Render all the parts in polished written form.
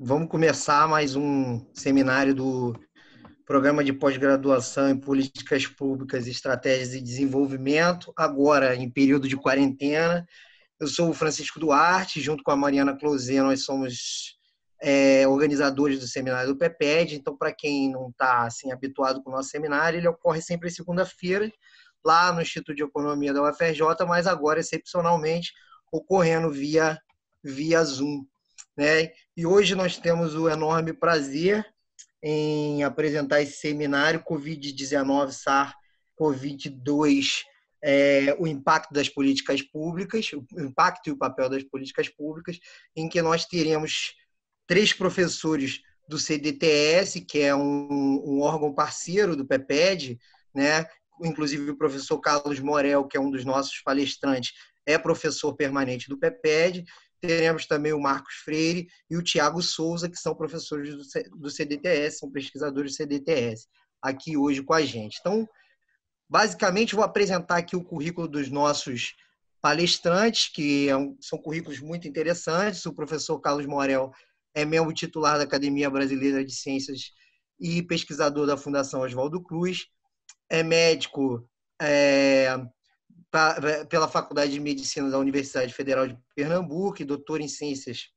Vamos começar mais um seminário do Programa de Pós-Graduação em Políticas Públicas, Estratégias e Desenvolvimento, agora em período de quarentena. Eu sou o Francisco Duarte, junto com a Mariana Closé, nós somos organizadores do seminário do PEPED. Então, para quem não está assim, habituado com o nosso seminário, ele ocorre sempre às segunda-feiras, lá no Instituto de Economia da UFRJ, mas agora, excepcionalmente, ocorrendo via Zoom, né? E hoje nós temos o enorme prazer em apresentar esse seminário Covid-19, SARS-CoV-2, o impacto das políticas públicas, o impacto e o papel das políticas públicas, em que nós teremos 3 professores do CDTS, que é um órgão parceiro do PEPED, né? Inclusive o professor Carlos Morel, que é um dos nossos palestrantes, é professor permanente do PEPED. Teremos também o Marcos Freire e o Tiago Souza, que são professores do CDTS, são pesquisadores do CDTS, aqui hoje com a gente. Então, basicamente, vou apresentar aqui o currículo dos nossos palestrantes, que são currículos muito interessantes. O professor Carlos Morel é membro titular da Academia Brasileira de Ciências e pesquisador da Fundação Oswaldo Cruz, é médico pela Faculdade de Medicina da Universidade Federal de Pernambuco e doutor em Ciências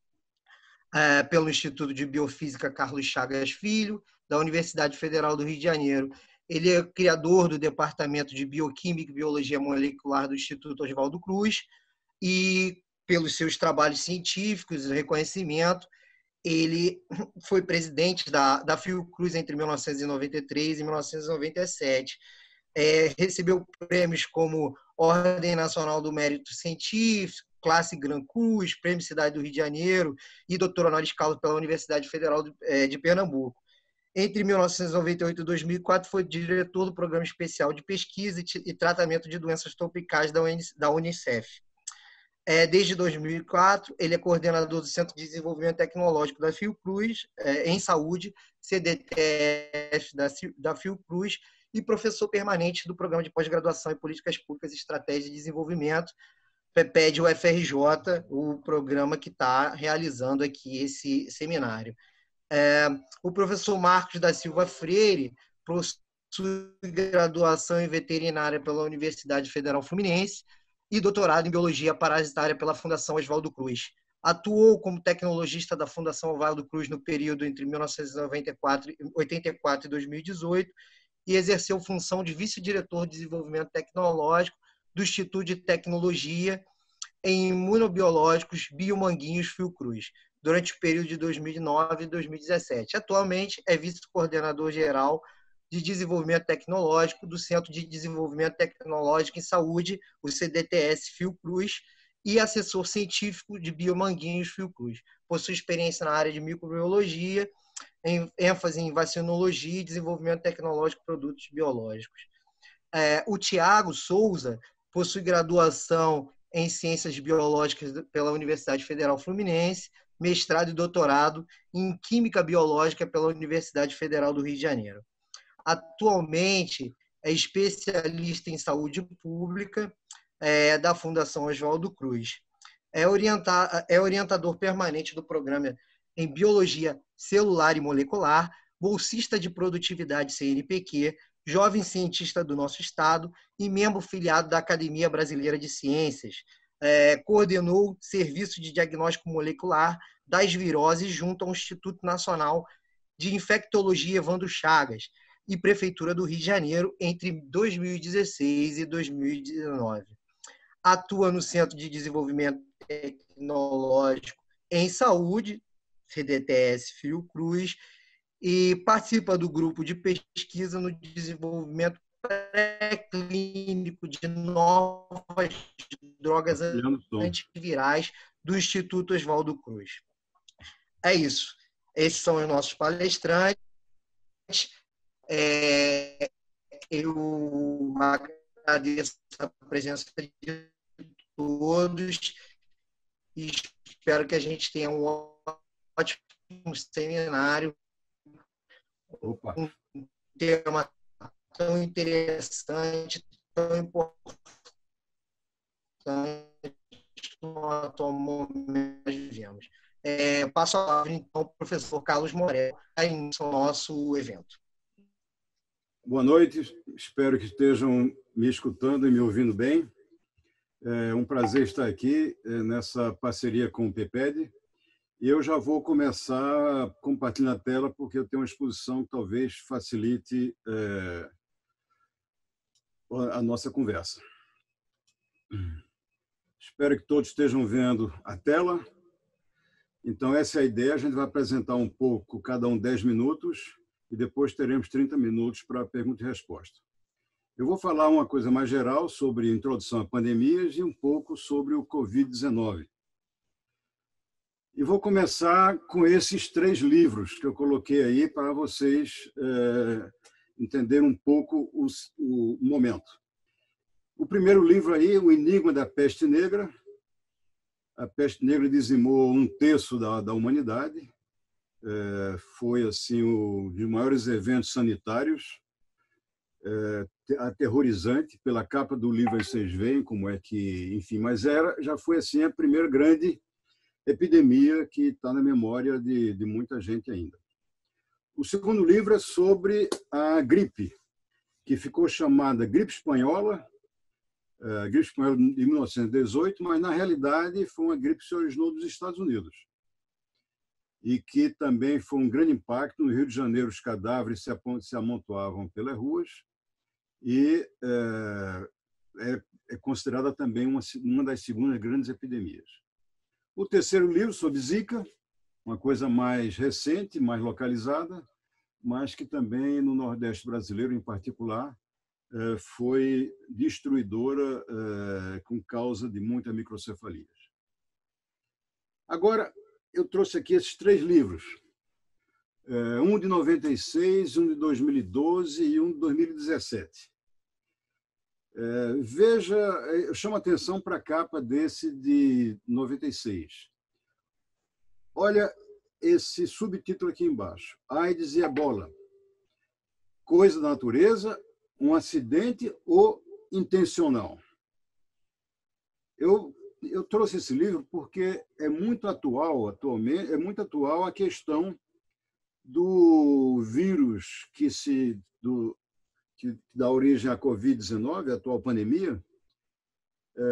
pelo Instituto de Biofísica Carlos Chagas Filho, da Universidade Federal do Rio de Janeiro. Ele é criador do Departamento de Bioquímica e Biologia Molecular do Instituto Oswaldo Cruz e, pelos seus trabalhos científicos e reconhecimento, ele foi presidente da Fiocruz entre 1993 e 1997. Recebeu prêmios como Ordem Nacional do Mérito Científico, Classe Gran Cruz, Prêmio Cidade do Rio de Janeiro e doutor honoris causa pela Universidade Federal de Pernambuco. Entre 1998 e 2004, foi diretor do Programa Especial de Pesquisa e Tratamento de Doenças Tropicais da Unicef. Desde 2004, ele é coordenador do Centro de Desenvolvimento Tecnológico da Fiocruz, em Saúde, CDTF da Fiocruz, e professor permanente do Programa de Pós-Graduação em Políticas Públicas, Estratégia de Desenvolvimento, PEPED UFRJ, o programa que está realizando aqui esse seminário. O professor Marcos da Silva Freire possui graduação em veterinária pela Universidade Federal Fluminense e doutorado em biologia parasitária pela Fundação Oswaldo Cruz. Atuou como tecnologista da Fundação Oswaldo Cruz no período entre 1984 e 2018 e exerceu função de vice-diretor de desenvolvimento tecnológico do Instituto de Tecnologia em Imunobiológicos Biomanguinhos Fiocruz, durante o período de 2009 e 2017. Atualmente é vice-coordenador geral de Desenvolvimento Tecnológico do Centro de Desenvolvimento Tecnológico em Saúde, o CDTS Fiocruz, e assessor científico de Biomanguinhos Fiocruz. Possui experiência na área de microbiologia, ênfase em vacinologia e desenvolvimento tecnológico de produtos biológicos. O Tiago Souza possui graduação em Ciências Biológicas pela Universidade Federal Fluminense, mestrado e doutorado em Química Biológica pela Universidade Federal do Rio de Janeiro. Atualmente é especialista em saúde pública da Fundação Oswaldo Cruz. É orientador permanente do programa em Biologia Celular e Molecular, bolsista de produtividade CNPq, jovem cientista do nosso estado e membro filiado da Academia Brasileira de Ciências. Coordenou serviço de diagnóstico molecular das viroses junto ao Instituto Nacional de Infectologia Evandro Chagas e Prefeitura do Rio de Janeiro entre 2016 e 2019. Atua no Centro de Desenvolvimento Tecnológico em Saúde, CDTS Fiocruz, e participa do grupo de pesquisa no desenvolvimento pré-clínico de novas drogas antivirais do Instituto Oswaldo Cruz. É isso. Esses são os nossos palestrantes. Eu agradeço a presença de todos e espero que a gente tenha um ótimo seminário, Opa. um tema tão interessante, tão importante no atual momento que vivemos. Passo a palavra, então, para o professor Carlos Morel, a início do nosso evento. Boa noite, espero que estejam me escutando e me ouvindo bem. É um prazer estar aqui nessa parceria com o PPED. E eu já vou começar compartilhando a tela, porque eu tenho uma exposição que talvez facilite a nossa conversa. Espero que todos estejam vendo a tela. Então, essa é a ideia. A gente vai apresentar um pouco, cada um 10 minutos, e depois teremos 30 minutos para pergunta e resposta. Eu vou falar uma coisa mais geral sobre introdução a pandemias e um pouco sobre o Covid-19. E vou começar com esses 3 livros que eu coloquei aí para vocês entenderem um pouco o momento. O primeiro livro aí, O Enigma da Peste Negra. A peste negra dizimou 1/3 da humanidade. Foi assim um dos maiores eventos sanitários. Aterrorizante. Pela capa do livro vocês veem como é que, enfim, mas já foi assim a primeira grande epidemia que está na memória de muita gente ainda. O segundo livro é sobre a gripe, que ficou chamada gripe espanhola de 1918, mas na realidade foi uma gripe que se originou dos Estados Unidos e que também foi um grande impacto. No Rio de Janeiro, os cadáveres se amontoavam pelas ruas e é considerada também uma das segundas grandes epidemias. O terceiro livro, sobre Zika, uma coisa mais recente, mais localizada, mas que também no Nordeste brasileiro, em particular, foi destruidora com causa de muitas microcefalias. Agora, eu trouxe aqui esses 3 livros, um de 96, um de 2012 e um de 2017. Veja, eu chamo a atenção para a capa desse de 96. Olha esse subtítulo aqui embaixo, AIDS e Ebola, coisa da natureza, um acidente ou intencional? Eu trouxe esse livro porque é muito atual, atualmente, a questão do vírus que dá origem à Covid-19, a atual pandemia.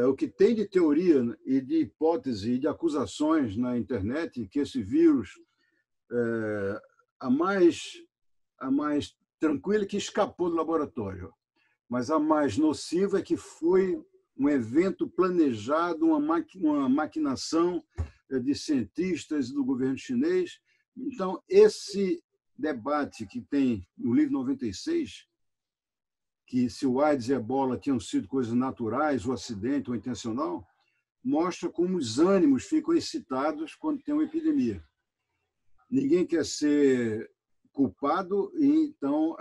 O que tem de teoria e de hipótese e de acusações na internet que esse vírus, a mais tranquila, que escapou do laboratório, mas a mais nociva é que foi um evento planejado, uma maquinação de cientistas do governo chinês. Então, esse debate que tem no livro 96, que se o AIDS e a Ebola tinham sido coisas naturais, ou acidente, ou intencional, mostra como os ânimos ficam excitados quando tem uma epidemia. Ninguém quer ser culpado, e então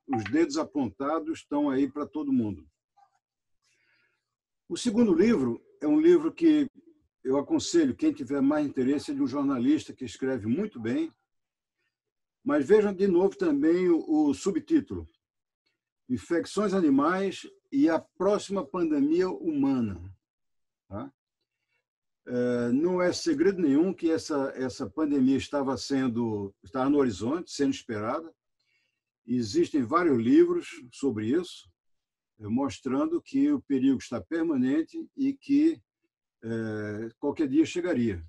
os dedos apontados estão aí para todo mundo. O segundo livro é um livro que eu aconselho quem tiver mais interesse, de um jornalista que escreve muito bem, mas vejam de novo também o subtítulo: Infecções animais e a próxima pandemia humana. Tá? Não é segredo nenhum que essa pandemia estava no horizonte, sendo esperada. Existem vários livros sobre isso, mostrando que o perigo está permanente e que qualquer dia chegaria.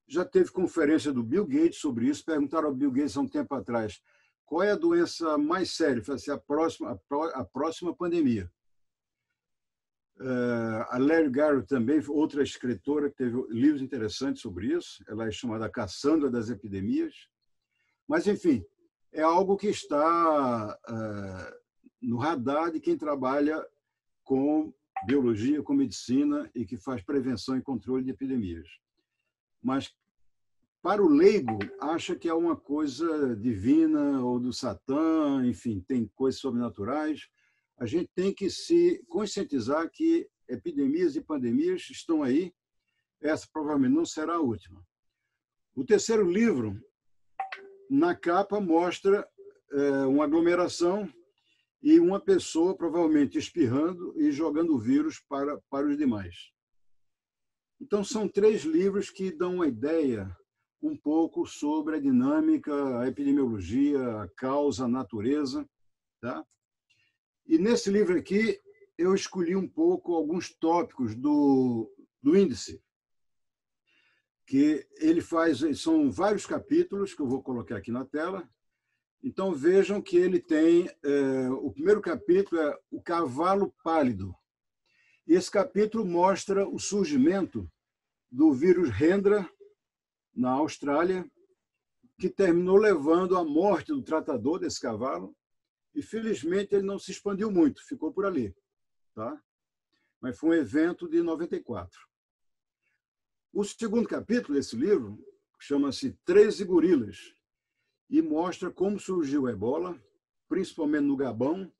Já teve conferência do Bill Gates sobre isso. Perguntaram ao Bill Gates há um tempo atrás qual é a doença mais séria. Ele falou assim: a próxima pandemia. A Larry Garrett também, outra escritora que teve livros interessantes sobre isso. Ela é chamada Cassandra das Epidemias. Mas, enfim, é algo que está no radar de quem trabalha com biologia, com medicina e que faz prevenção e controle de epidemias. Mas, para o leigo, acha que é uma coisa divina ou do Satã, enfim, tem coisas sobrenaturais. A gente tem que se conscientizar que epidemias e pandemias estão aí essa provavelmente não será a última. O terceiro livro, na capa, mostra uma aglomeração e uma pessoa provavelmente espirrando e jogando o vírus para os demais. Então, são 3 livros que dão uma ideia um pouco sobre a dinâmica, a epidemiologia, a causa, a natureza. Tá? E nesse livro aqui, eu escolhi um pouco alguns tópicos do índice, que ele faz, são vários capítulos, que eu vou colocar aqui na tela. Então, vejam que ele tem, o primeiro capítulo é o cavalo pálido. E esse capítulo mostra o surgimento do vírus Hendra, na Austrália, que terminou levando à morte do tratador desse cavalo, e felizmente ele não se expandiu muito, ficou por ali. Tá? Mas foi um evento de 94. O segundo capítulo desse livro chama-se 13 Gorilas, e mostra como surgiu o ebola, principalmente no Gabão,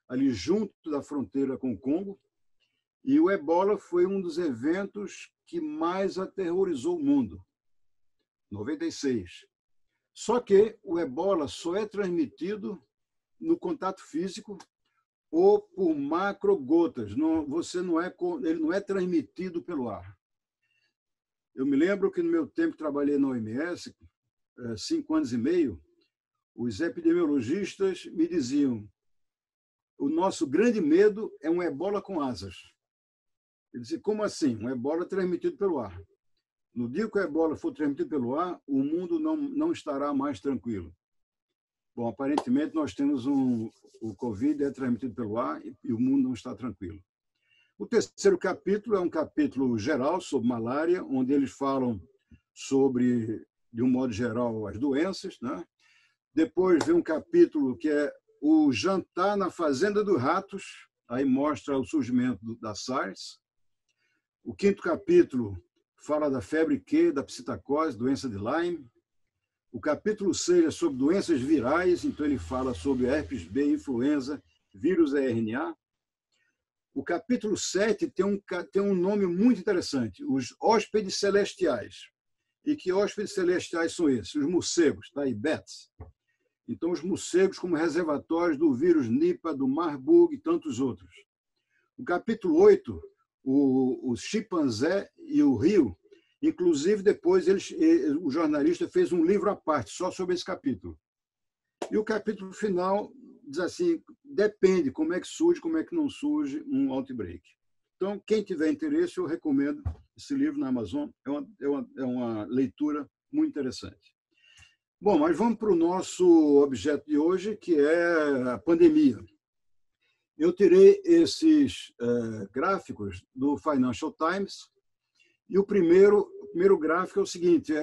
ali junto da fronteira com o Congo, e o ebola foi um dos eventos que mais aterrorizou o mundo, 96. Só que o ebola só é transmitido no contato físico ou por macrogotas. Ele não é transmitido pelo ar. Eu me lembro que no meu tempo que trabalhei na OMS, 5 anos e meio, os epidemiologistas me diziam: o nosso grande medo é um ebola com asas. Eu disse: como assim? Um ebola transmitido pelo ar. No dia que o ebola for transmitido pelo ar, o mundo não estará mais tranquilo. Bom, aparentemente nós temos o Covid é transmitido pelo ar e o mundo não está tranquilo. O terceiro capítulo é um capítulo geral sobre malária, onde eles falam sobre, de um modo geral, as doenças, né? Depois vem um capítulo que é o jantar na fazenda dos ratos, aí mostra o surgimento da SARS. O quinto capítulo fala da febre Q, da psitacose, doença de Lyme. O capítulo 6 é sobre doenças virais, então ele fala sobre herpes B, influenza, vírus RNA. O capítulo 7 tem um nome muito interessante, os hóspedes celestiais. E que hóspedes celestiais são esses? Os morcegos, tá? E bats. Então, os morcegos como reservatórios do vírus Nipah, do Marburg e tantos outros. O capítulo 8, o chimpanzé e o rio. Inclusive, depois o jornalista fez um livro à parte, só sobre esse capítulo. E o capítulo final diz assim, depende como é que surge, como é que não surge um outbreak. Então, quem tiver interesse, eu recomendo esse livro na Amazon. É uma leitura muito interessante. Bom, mas vamos para o nosso objeto de hoje, que é a pandemia. Eu tirei esses gráficos do Financial Times, e o primeiro gráfico é o seguinte,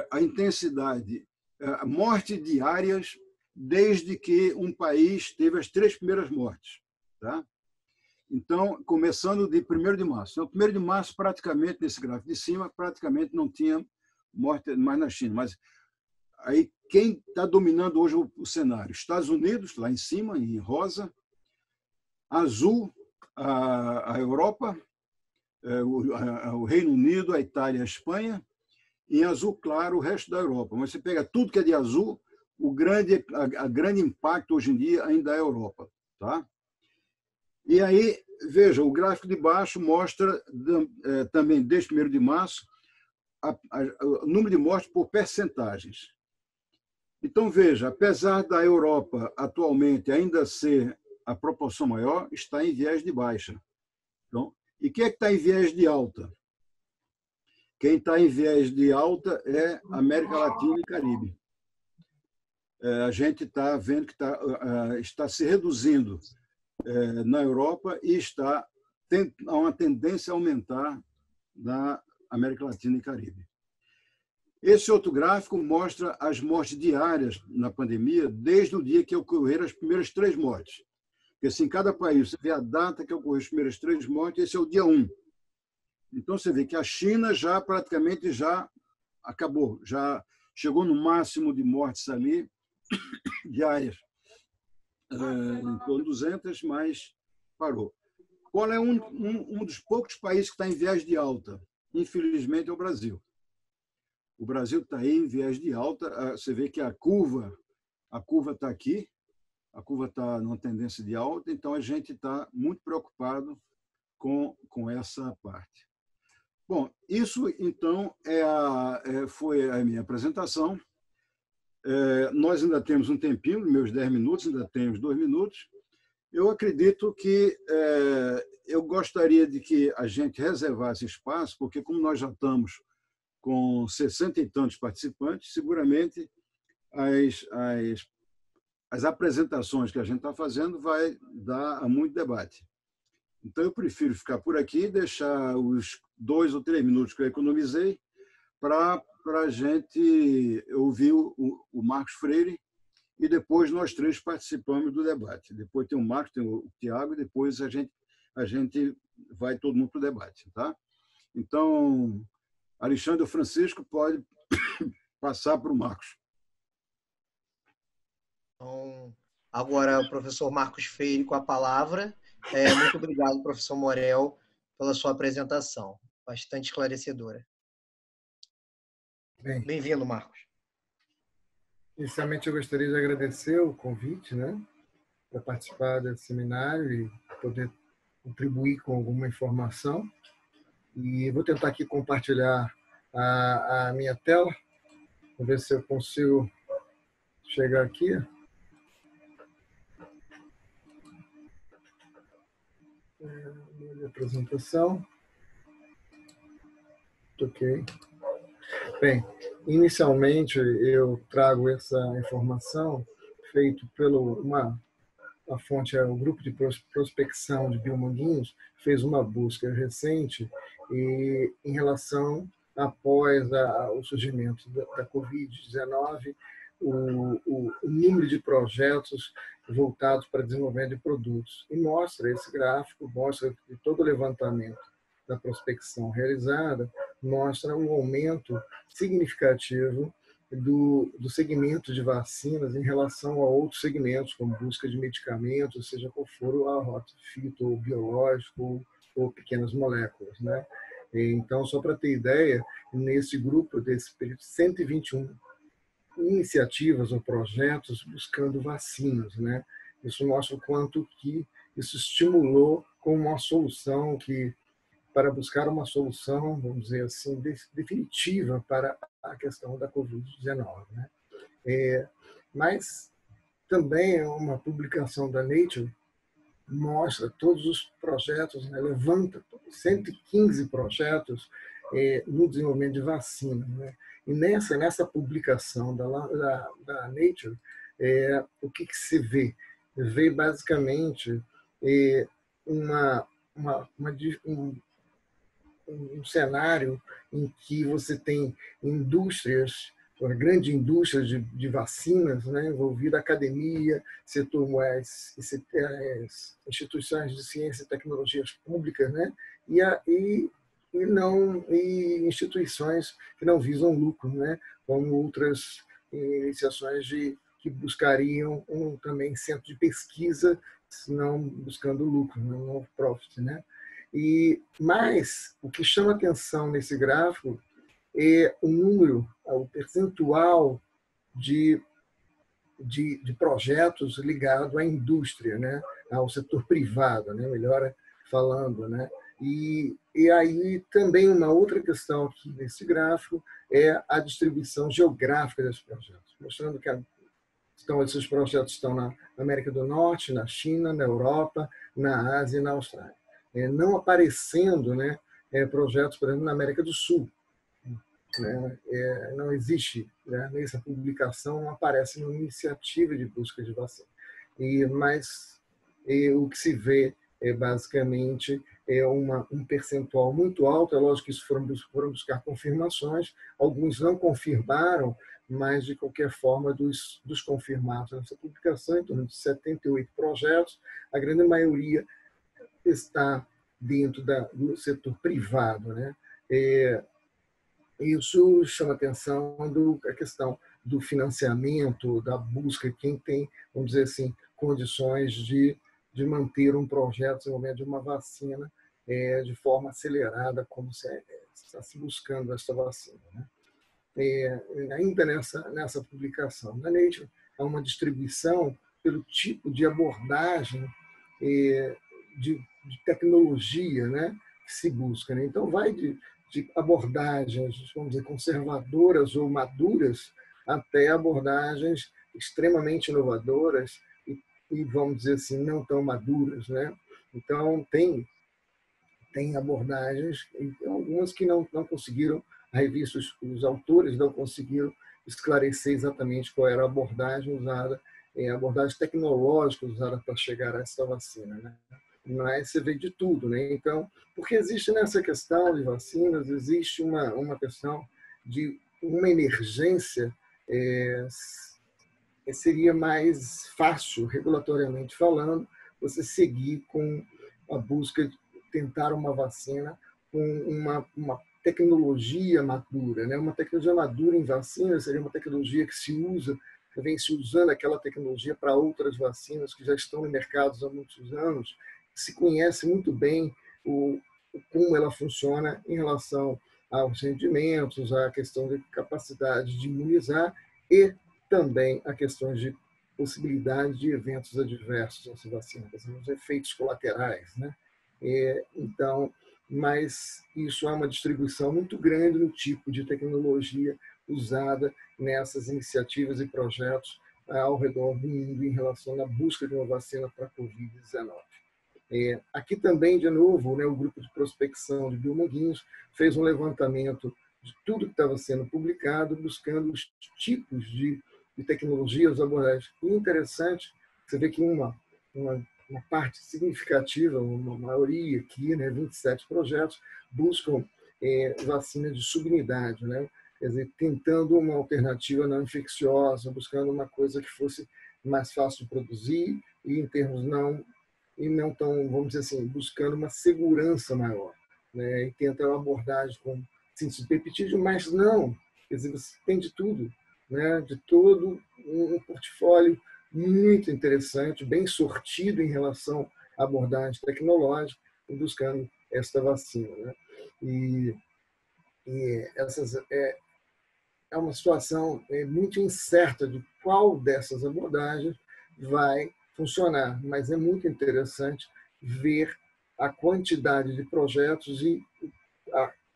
a intensidade, a morte diárias desde que um país teve as 3 primeiras mortes. Tá? Então, começando de 1º de março. Então, 1º de março, praticamente, nesse gráfico de cima, praticamente não tinha morte mais na China. Mas aí, quem está dominando hoje o cenário? Estados Unidos, lá em cima, em rosa. Azul, a Europa, o Reino Unido, a Itália, a Espanha. E em azul claro, o resto da Europa. Mas você pega tudo que é de azul, a grande impacto hoje em dia ainda é a Europa. Tá? E aí, veja, o gráfico de baixo mostra também, desde 1º de março, o número de mortes por percentagens. Então, veja, apesar da Europa atualmente ainda ser a proporção maior, está em viés de baixa. Então, e quem é que está em viés de alta? Quem está em viés de alta é América Latina e Caribe. A gente está vendo que está se reduzindo na Europa e há uma tendência a aumentar na América Latina e Caribe. Esse outro gráfico mostra as mortes diárias na pandemia desde o dia que ocorreram as primeiras 3 mortes. Porque assim, em cada país você vê a data que ocorreu as primeiras 3 mortes, esse é o dia 1. Então você vê que a China já praticamente já acabou, já chegou no máximo de mortes ali diárias, em torno de 200, mas parou. qual é um dos poucos países que está em viés de alta? Infelizmente, é o Brasil. O Brasil está aí em viés de alta. Você vê que a curva está aqui, a curva está numa tendência de alta, então a gente está muito preocupado com essa parte. Bom, isso então foi a minha apresentação. Nós ainda temos um tempinho, meus 10 minutos, ainda temos 2 minutos. Eu acredito que eu gostaria de que a gente reservasse espaço, porque como nós já estamos com 60 e tantos participantes, seguramente as apresentações que a gente está fazendo vai dar a muito debate. Então, eu prefiro ficar por aqui e deixar os 2 ou 3 minutos que eu economizei para a gente ouvir o Marcos Freire e depois nós 3 participamos do debate. Depois tem o Marcos, tem o Tiago, e depois a gente vai todo mundo para o debate. Tá? Então, Alexandre Francisco pode passar para o Marcos. Então, agora o professor Marcos Freire com a palavra. Muito obrigado, professor Morel, pela sua apresentação. Bastante esclarecedora. Bem-vindo, Marcos. Inicialmente, eu gostaria de agradecer o convite, né, para participar desse seminário e poder contribuir com alguma informação. E vou tentar aqui compartilhar a minha tela. Vou ver se eu consigo chegar aqui. Minha apresentação. Ok. Bem, inicialmente eu trago essa informação feito pelo a fonte é o grupo de prospecção de Biomanguinhos, fez uma busca recente e em relação após o surgimento da Covid-19, o número de projetos voltados para desenvolvimento de produtos. E mostra esse gráfico, mostra que todo o levantamento da prospecção realizada mostra um aumento significativo do segmento de vacinas em relação a outros segmentos, como busca de medicamentos, seja qual for a rota fito, ou biológico, ou pequenas moléculas, né? Então, só para ter ideia, nesse grupo, desse período, 121 iniciativas ou projetos buscando vacinas, né? Isso mostra o quanto que isso estimulou como uma solução para buscar uma solução, vamos dizer assim, definitiva para a questão da Covid-19. Né? Mas também uma publicação da Nature mostra todos os projetos, né? Levanta 115 projetos no desenvolvimento de vacina. Né? E nessa publicação da Nature, o que se vê? Vê basicamente um cenário em que você tem indústrias, uma grande indústria de vacinas, né, envolvida academia, setor instituições de ciência e tecnologias públicas, né, e instituições que não visam lucro, né, como outras iniciações que buscariam também centro de pesquisa, não buscando lucro, não profit, né. Mas o que chama atenção nesse gráfico é o número, o percentual de projetos ligados à indústria, né? Ao setor privado, né? Melhor falando. Né? E aí também uma outra questão aqui nesse gráfico é a distribuição geográfica desses projetos, mostrando que esses projetos estão na América do Norte, na China, na Europa, na Ásia e na Austrália. Não aparecendo, né, projetos, por exemplo, na América do Sul. Né? Não existe, né, nessa publicação, não aparece nenhuma iniciativa de busca de vacina. Mas o que se vê basicamente um percentual muito alto. É lógico que isso foram buscar confirmações, alguns não confirmaram, mas de qualquer forma dos confirmados nessa publicação, em torno de 78 projetos, a grande maioria está dentro do setor privado, né? Isso chama atenção a questão do financiamento, da busca, quem tem, vamos dizer assim, condições de de manter um projeto de desenvolvimento de uma vacina de forma acelerada, como está se buscando esta vacina, né? Ainda nessa publicação, na Nature, há uma distribuição pelo tipo de abordagem de tecnologia, né, que se busca, né? Então, vai de abordagens, vamos dizer, conservadoras ou maduras até abordagens extremamente inovadoras e vamos dizer assim, não tão maduras, né? Então, tem abordagens, algumas que não conseguiram, a revista, os autores não conseguiram esclarecer exatamente qual era a abordagem usada, a abordagem tecnológica usada para chegar a essa vacina, né? Mas você vê de tudo, né? Então, porque existe nessa questão de vacinas, existe uma questão de uma emergência, seria mais fácil, regulatoriamente falando, você seguir com a busca de tentar uma vacina com uma tecnologia madura, né? Uma tecnologia madura em vacina seria uma tecnologia que vem se usando aquela tecnologia para outras vacinas que já estão no mercado há muitos anos, se conhece muito bem como ela funciona em relação aos rendimentos, à questão de capacidade de imunizar e também a questões de possibilidade de eventos adversos nessa vacina, os efeitos colaterais, né? Então, mas isso é uma distribuição muito grande no tipo de tecnologia usada nessas iniciativas e projetos ao redor do mundo em relação à busca de uma vacina para a Covid-19. Aqui também, de novo, né, o grupo de prospecção de Biomanguinhos fez um levantamento de tudo que estava sendo publicado, buscando os tipos de tecnologias, abordagens. E interessante, você vê que uma parte significativa, uma maioria aqui, né, 27 projetos, buscam vacina de subunidade, né? Quer dizer, tentando uma alternativa não infecciosa, buscando uma coisa que fosse mais fácil de produzir e em termos não tão, vamos dizer assim, buscando uma segurança maior, né? E tenta uma abordagem com síntese peptídeo, mas não, quer dizer, você tem de tudo, né? De todo um portfólio muito interessante, bem sortido em relação à abordagem tecnológica, buscando esta vacina, né? E é uma situação muito incerta de qual dessas abordagens vai funcionar, mas é muito interessante ver a quantidade de projetos e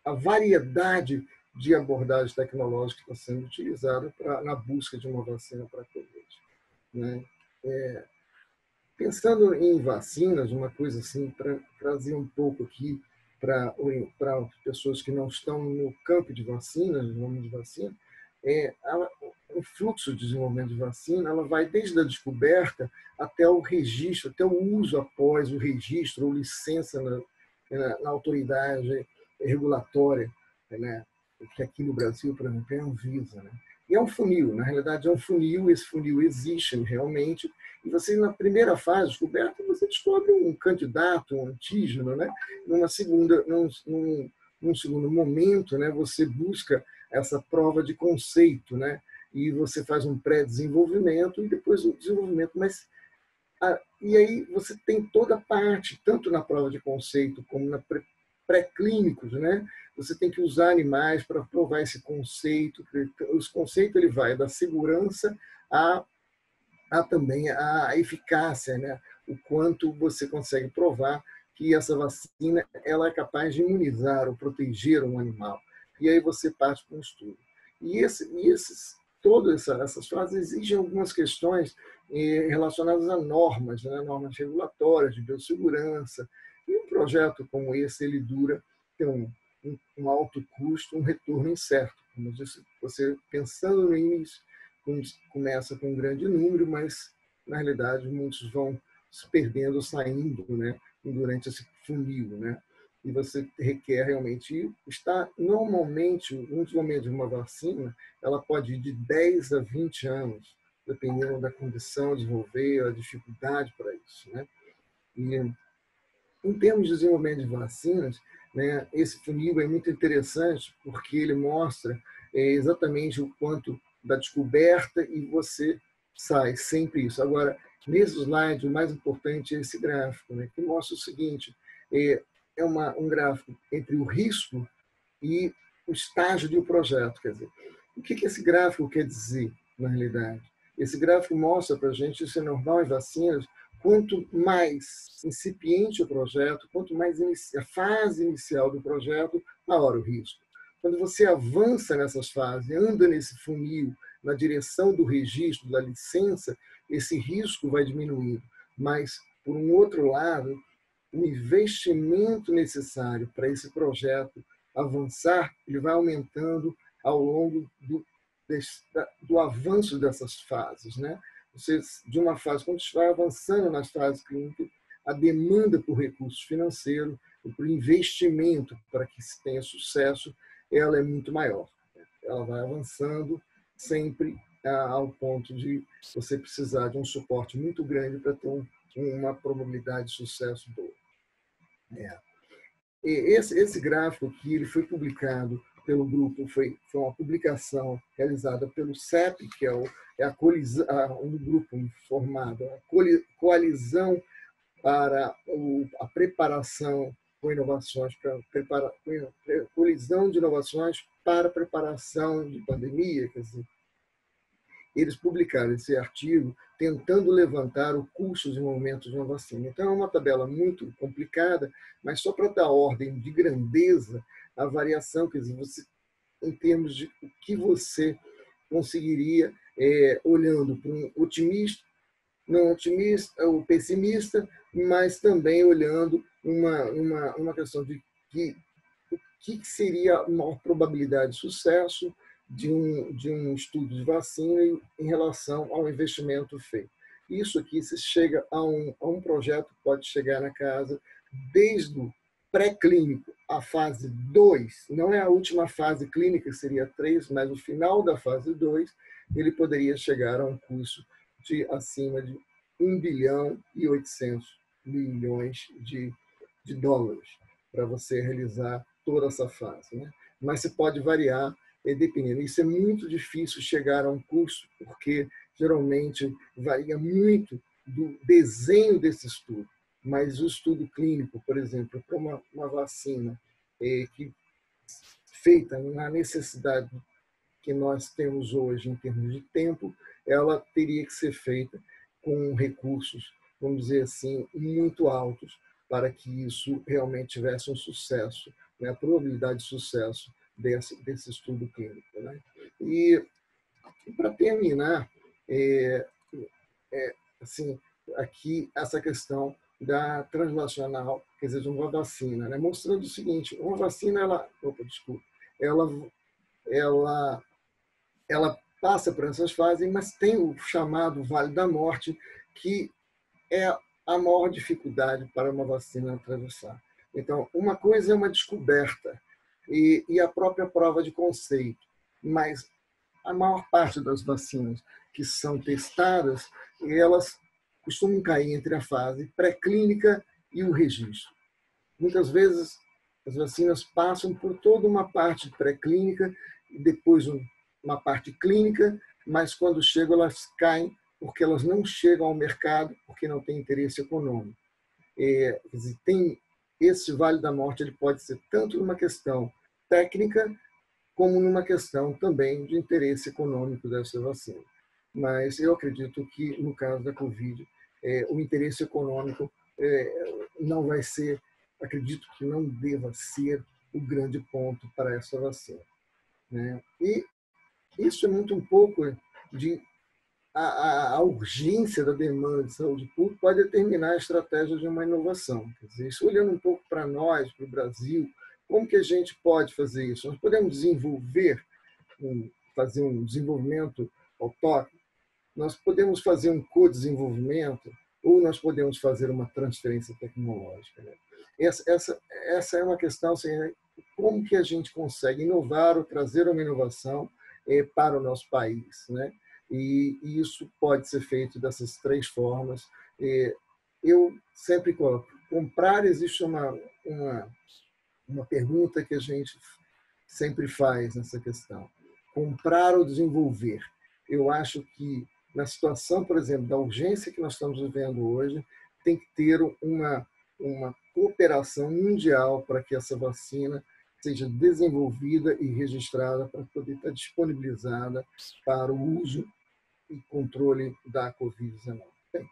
a variedade de abordagem tecnológica que está sendo utilizada na busca de uma vacina para a Covid, né? Pensando em vacinas, uma coisa assim, para trazer um pouco aqui para pessoas que não estão no campo de vacinas, de vacina, o fluxo de desenvolvimento de vacina, ela vai desde a descoberta até o registro, até o uso após o registro ou licença na autoridade regulatória, né? Que aqui no Brasil, por exemplo, é a Anvisa, né? E é um funil, na realidade é um funil, esse funil existe realmente, e você, na primeira fase de descoberta, você descobre um candidato, um antígeno, né? Num segundo momento, né, você busca essa prova de conceito, né? E você faz um pré-desenvolvimento e depois o desenvolvimento. E aí você tem toda a parte, tanto na prova de conceito como na pré-clínicos, né? Você tem que usar animais para provar esse conceito. Os conceitos ele vai da segurança a também a eficácia, né? O quanto você consegue provar que essa vacina ela é capaz de imunizar ou proteger um animal. E aí você parte para um estudo. Todas essas fases exigem algumas questões relacionadas a normas, né? Normas regulatórias de biossegurança. E um projeto como esse ele tem um alto custo, um retorno incerto. Como eu disse, você pensando no início, começa com um grande número, mas na realidade muitos vão se perdendo, saindo, né? Durante esse funil, né? E você requer realmente normalmente um desenvolvimento de uma vacina, ela pode ir de 10 a 20 anos, dependendo da condição de desenvolver, a dificuldade para isso, né? E em termos de desenvolvimento de vacinas, né, esse funil é muito interessante porque ele mostra exatamente o quanto da descoberta e você sai sempre isso. Agora, Nesse slide, o mais importante é esse gráfico, né, que mostra o seguinte, um gráfico entre o risco e o estágio do projeto. Quer dizer, o que esse gráfico quer dizer, na realidade? Esse gráfico mostra para a gente, isso é normal em vacinas, quanto mais incipiente o projeto, quanto mais a fase inicial do projeto, maior o risco. Quando você avança nessas fases, anda nesse funil, na direção do registro, da licença, esse risco vai diminuindo. Mas, por um outro lado, o investimento necessário para esse projeto avançar, ele vai aumentando ao longo do avanço dessas fases, né? Você, de uma fase, quando você vai avançando nas fases clínicas, a demanda por recursos financeiros e por investimento para que se tenha sucesso, ela é muito maior. Ela vai avançando sempre ao ponto de você precisar de um suporte muito grande para ter uma probabilidade de sucesso boa. Esse gráfico aqui, ele foi publicado pelo grupo, foi uma publicação realizada pelo CEP, que é um grupo formado, a Coalizão para a Preparação com Inovações, Coalizão de Inovações para a Preparação de Pandemia, quer dizer, eles publicaram esse artigo tentando levantar o custo de desenvolvimento de uma vacina. Então, é uma tabela muito complicada, mas só para dar ordem de grandeza, a variação, quer dizer, você, em termos de o que você conseguiria, olhando para um otimista, não otimista, ou pessimista, mas também olhando uma questão de o que seria a maior probabilidade de sucesso de um estudo de vacina em relação ao investimento feito. Isso aqui, se chega a um projeto que pode chegar na casa desde o pré-clínico, a fase 2, não é a última fase clínica, que seria 3, mas o final da fase 2, ele poderia chegar a um custo de acima de 1 bilhão e 800 milhões de dólares para você realizar toda essa fase, né? Mas você pode variar dependendo. Isso é muito difícil chegar a um custo, porque geralmente varia muito do desenho desse estudo. Mas o estudo clínico, por exemplo, para uma vacina que feita na necessidade que nós temos hoje em termos de tempo, ela teria que ser feita com recursos, vamos dizer assim, muito altos para que isso realmente tivesse um sucesso, né? A probabilidade de sucesso desse estudo clínico, né? E para terminar, assim, aqui essa questão da translacional, quer dizer, de uma vacina, né? Mostrando o seguinte: uma vacina, ela passa por essas fases, mas tem o chamado Vale da Morte, que é a maior dificuldade para uma vacina atravessar. Então, uma coisa é uma descoberta e a própria prova de conceito, mas a maior parte das vacinas que são testadas, elas costumam cair entre a fase pré-clínica e o registro. Muitas vezes, as vacinas passam por toda uma parte pré-clínica e depois uma parte clínica, mas quando chegam, elas caem porque elas não chegam ao mercado, porque não tem interesse econômico. Quer dizer, esse Vale da Morte, ele pode ser tanto numa questão técnica, como numa questão também de interesse econômico dessa vacina. Mas eu acredito que, no caso da Covid, o interesse econômico não vai ser, acredito que não deva ser o grande ponto para essa vacina, né? E isso é muito um pouco de a urgência da demanda de saúde pública pode determinar a estratégia de uma inovação. Quer dizer, isso olhando um pouco para nós, para o Brasil, como que a gente pode fazer isso? Nós podemos fazer um desenvolvimento autónomo, nós podemos fazer um co-desenvolvimento ou nós podemos fazer uma transferência tecnológica, né? Essa é uma questão, assim, como que a gente consegue inovar ou trazer uma inovação para o nosso país, né? E isso pode ser feito dessas 3 formas. Eu sempre coloco, comprar, existe uma pergunta que a gente sempre faz nessa questão. Comprar ou desenvolver? Eu acho que na situação, por exemplo, da urgência que nós estamos vivendo hoje, tem que ter uma cooperação mundial para que essa vacina seja desenvolvida e registrada para poder estar disponibilizada para o uso e controle da Covid-19. Bem,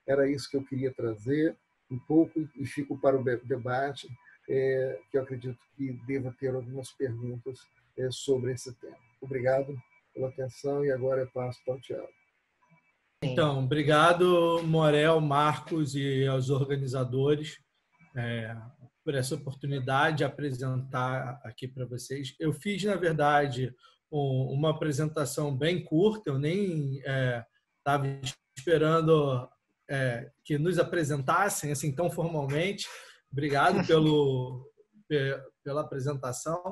era isso que eu queria trazer um pouco e fico para o debate, que eu acredito que deva ter algumas perguntas sobre esse tema. Obrigado pela atenção e agora eu passo para o Thiago. Então, obrigado, Morel, Marcos e aos organizadores por essa oportunidade de apresentar aqui para vocês. Eu fiz, na verdade, uma apresentação bem curta, eu nem estava esperando que nos apresentassem assim tão formalmente. Obrigado pela apresentação.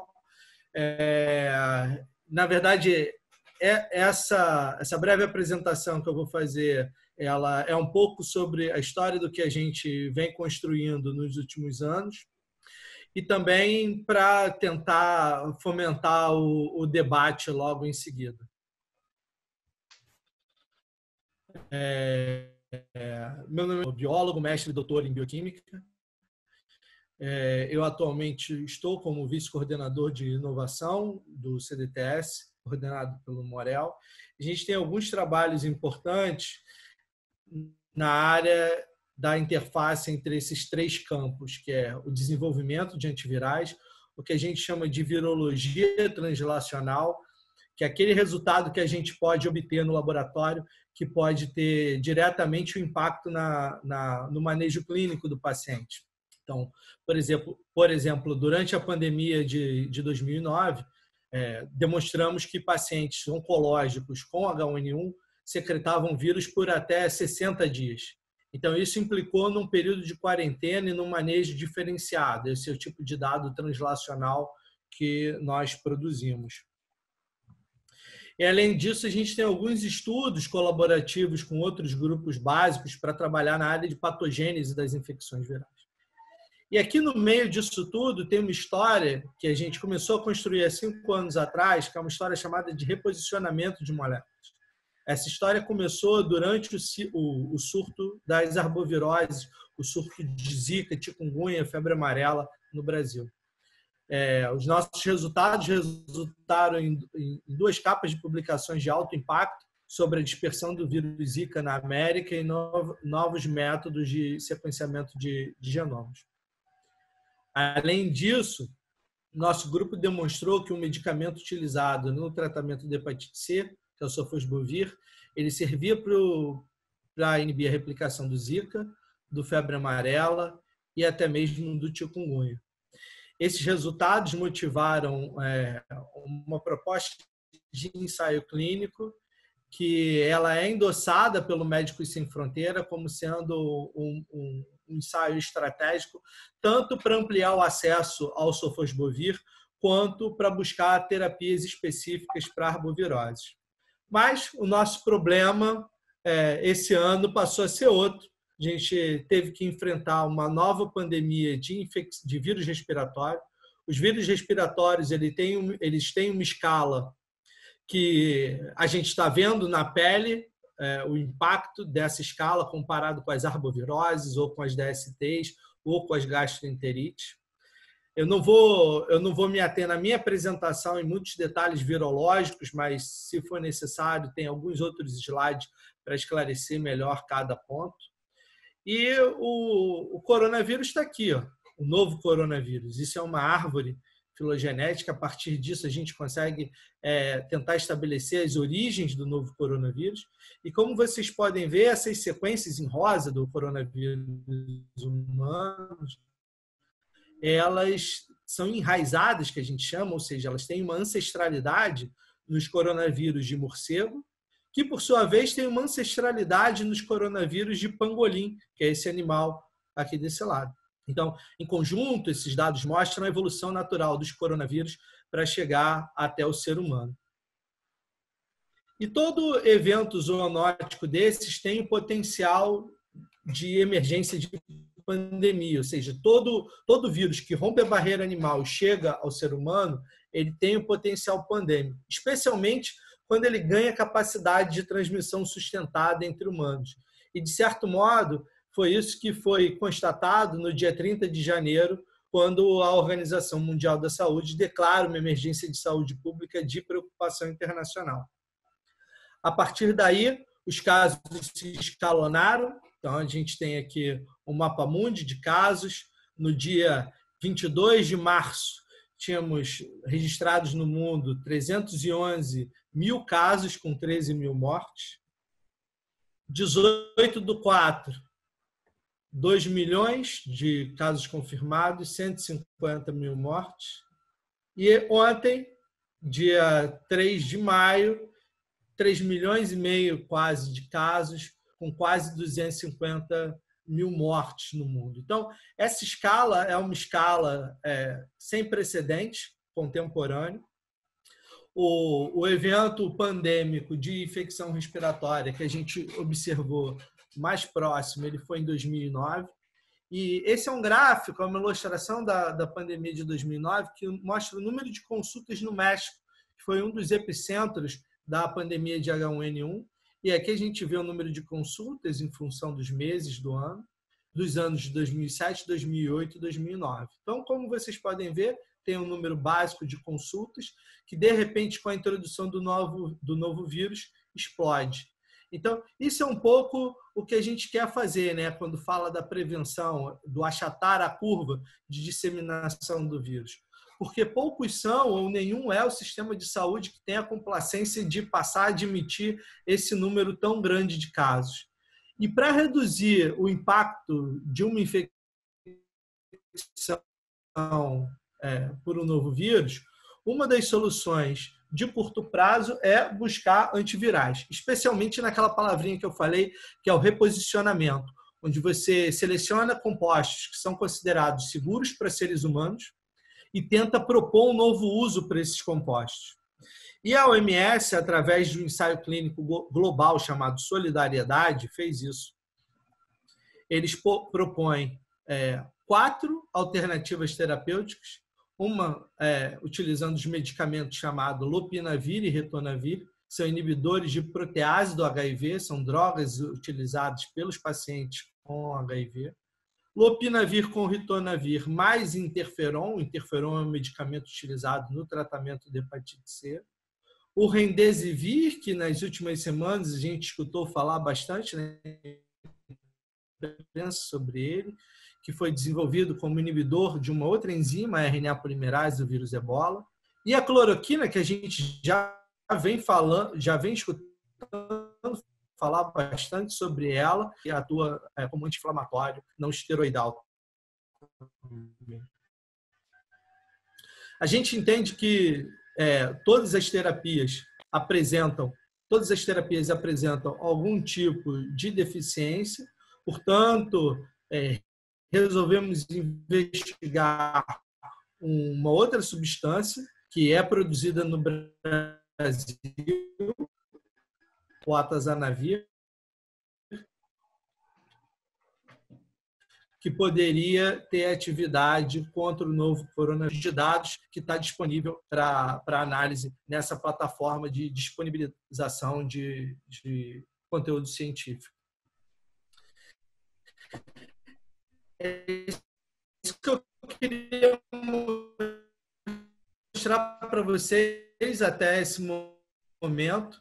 Na verdade, essa breve apresentação que eu vou fazer, ela é um pouco sobre a história do que a gente vem construindo nos últimos anos e também para tentar fomentar o debate logo em seguida. Meu nome é biólogo, mestre e doutor em bioquímica. Eu atualmente estou como vice-coordenador de inovação do CDTS, coordenado pelo Morel. A gente tem alguns trabalhos importantes na área da interface entre esses três campos, que é o desenvolvimento de antivirais, o que a gente chama de virologia translacional, que é aquele resultado que a gente pode obter no laboratório, que pode ter diretamente um impacto no manejo clínico do paciente. Então, por exemplo, durante a pandemia de 2009, demonstramos que pacientes oncológicos com H1N1 secretavam vírus por até 60 dias. Então, isso implicou num período de quarentena e num manejo diferenciado. Esse é o tipo de dado translacional que nós produzimos. E, além disso, a gente tem alguns estudos colaborativos com outros grupos básicos para trabalhar na área de patogênese das infecções virais. E aqui no meio disso tudo tem uma história que a gente começou a construir há 5 anos atrás, que é uma história chamada de reposicionamento de moléculas. Essa história começou durante o surto das arboviroses, o surto de Zika, chikungunya, febre amarela no Brasil. Os nossos resultados resultaram em 2 capas de publicações de alto impacto sobre a dispersão do vírus Zika na América e novos métodos de sequenciamento de genomas. Além disso, nosso grupo demonstrou que um medicamento utilizado no tratamento de hepatite C, que é o sofosbuvir, ele servia para inibir a replicação do Zika, do febre amarela e até mesmo do chikungunya. Esses resultados motivaram uma proposta de ensaio clínico que ela é endossada pelo Médicos Sem Fronteira como sendo um ensaio estratégico, tanto para ampliar o acesso ao sofosbuvir, quanto para buscar terapias específicas para arboviroses. Mas o nosso problema esse ano passou a ser outro. A gente teve que enfrentar uma nova pandemia de vírus respiratório. Os vírus respiratórios eles têm uma escala que a gente está vendo na pele, o impacto dessa escala comparado com as arboviroses ou com as DSTs ou com as gastroenterites. Eu não vou me ater na minha apresentação em muitos detalhes virológicos, mas, se for necessário, tem alguns outros slides para esclarecer melhor cada ponto. E o coronavírus está aqui, ó, o novo coronavírus. Isso é uma árvore filogenética. A partir disso, a gente consegue tentar estabelecer as origens do novo coronavírus. E, como vocês podem ver, essas sequências em rosa do coronavírus humanos, elas são enraizadas, que a gente chama, ou seja, elas têm uma ancestralidade nos coronavírus de morcego, que, por sua vez, tem uma ancestralidade nos coronavírus de pangolim, que é esse animal aqui desse lado. Então, em conjunto, esses dados mostram a evolução natural dos coronavírus para chegar até o ser humano. E todo evento zoonótico desses tem o potencial de emergência de pandemia, ou seja, todo vírus que rompe a barreira animal e chega ao ser humano, ele tem o potencial pandêmico, especialmente quando ele ganha capacidade de transmissão sustentada entre humanos. E, de certo modo, foi isso que foi constatado no dia 30 de janeiro, quando a Organização Mundial da Saúde declara uma emergência de saúde pública de preocupação internacional. A partir daí, os casos se escalonaram. Então, a gente tem aqui o mapa mundi de casos. No dia 22 de março, tínhamos registrados no mundo 311 mil casos, com 13 mil mortes. 18/4, 2 milhões de casos confirmados, 150 mil mortes. E ontem, dia 3 de maio, 3 milhões e meio quase de casos, com quase 250 mil mortes no mundo. Então, essa escala é uma escala sem precedentes, contemporâneo. O evento pandêmico de infecção respiratória que a gente observou mais próximo, ele foi em 2009. E esse é um gráfico, é uma ilustração da pandemia de 2009, que mostra o número de consultas no México, que foi um dos epicentros da pandemia de H1N1. E aqui a gente vê o número de consultas em função dos meses do ano, dos anos de 2007, 2008 e 2009. Então, como vocês podem ver, tem um número básico de consultas que, de repente, com a introdução do novo vírus, explode. Então, isso é um pouco o que a gente quer fazer, né? Quando fala da prevenção, do achatar a curva de disseminação do vírus. Porque poucos são, ou nenhum é, o sistema de saúde que tem a complacência de passar a admitir esse número tão grande de casos. E para reduzir o impacto de uma infecção por um novo vírus, uma das soluções de curto prazo é buscar antivirais, especialmente naquela palavrinha que eu falei, que é o reposicionamento, onde você seleciona compostos que são considerados seguros para seres humanos e tenta propor um novo uso para esses compostos. E a OMS, através de um ensaio clínico global chamado Solidariedade, fez isso. Eles propõem 4 alternativas terapêuticas, uma utilizando os medicamentos chamados lopinavir e ritonavir, são inibidores de protease do HIV, são drogas utilizadas pelos pacientes com HIV. Lopinavir com ritonavir mais interferon, interferon é um medicamento utilizado no tratamento de hepatite C. O remdesivir, que nas últimas semanas a gente escutou falar bastante, né, sobre ele, que foi desenvolvido como inibidor de uma outra enzima, a RNA polimerase do vírus Ebola. E a cloroquina, que a gente já vem escutando falar bastante sobre ela, que atua como anti-inflamatório não esteroidal. A gente entende que todas as terapias apresentam algum tipo de deficiência, portanto, resolvemos investigar uma outra substância que é produzida no Brasil, o atazanavir, que poderia ter atividade contra o novo coronavírus de dados que está disponível para análise nessa plataforma de disponibilização de conteúdo científico. É isso que eu queria mostrar para vocês até esse momento,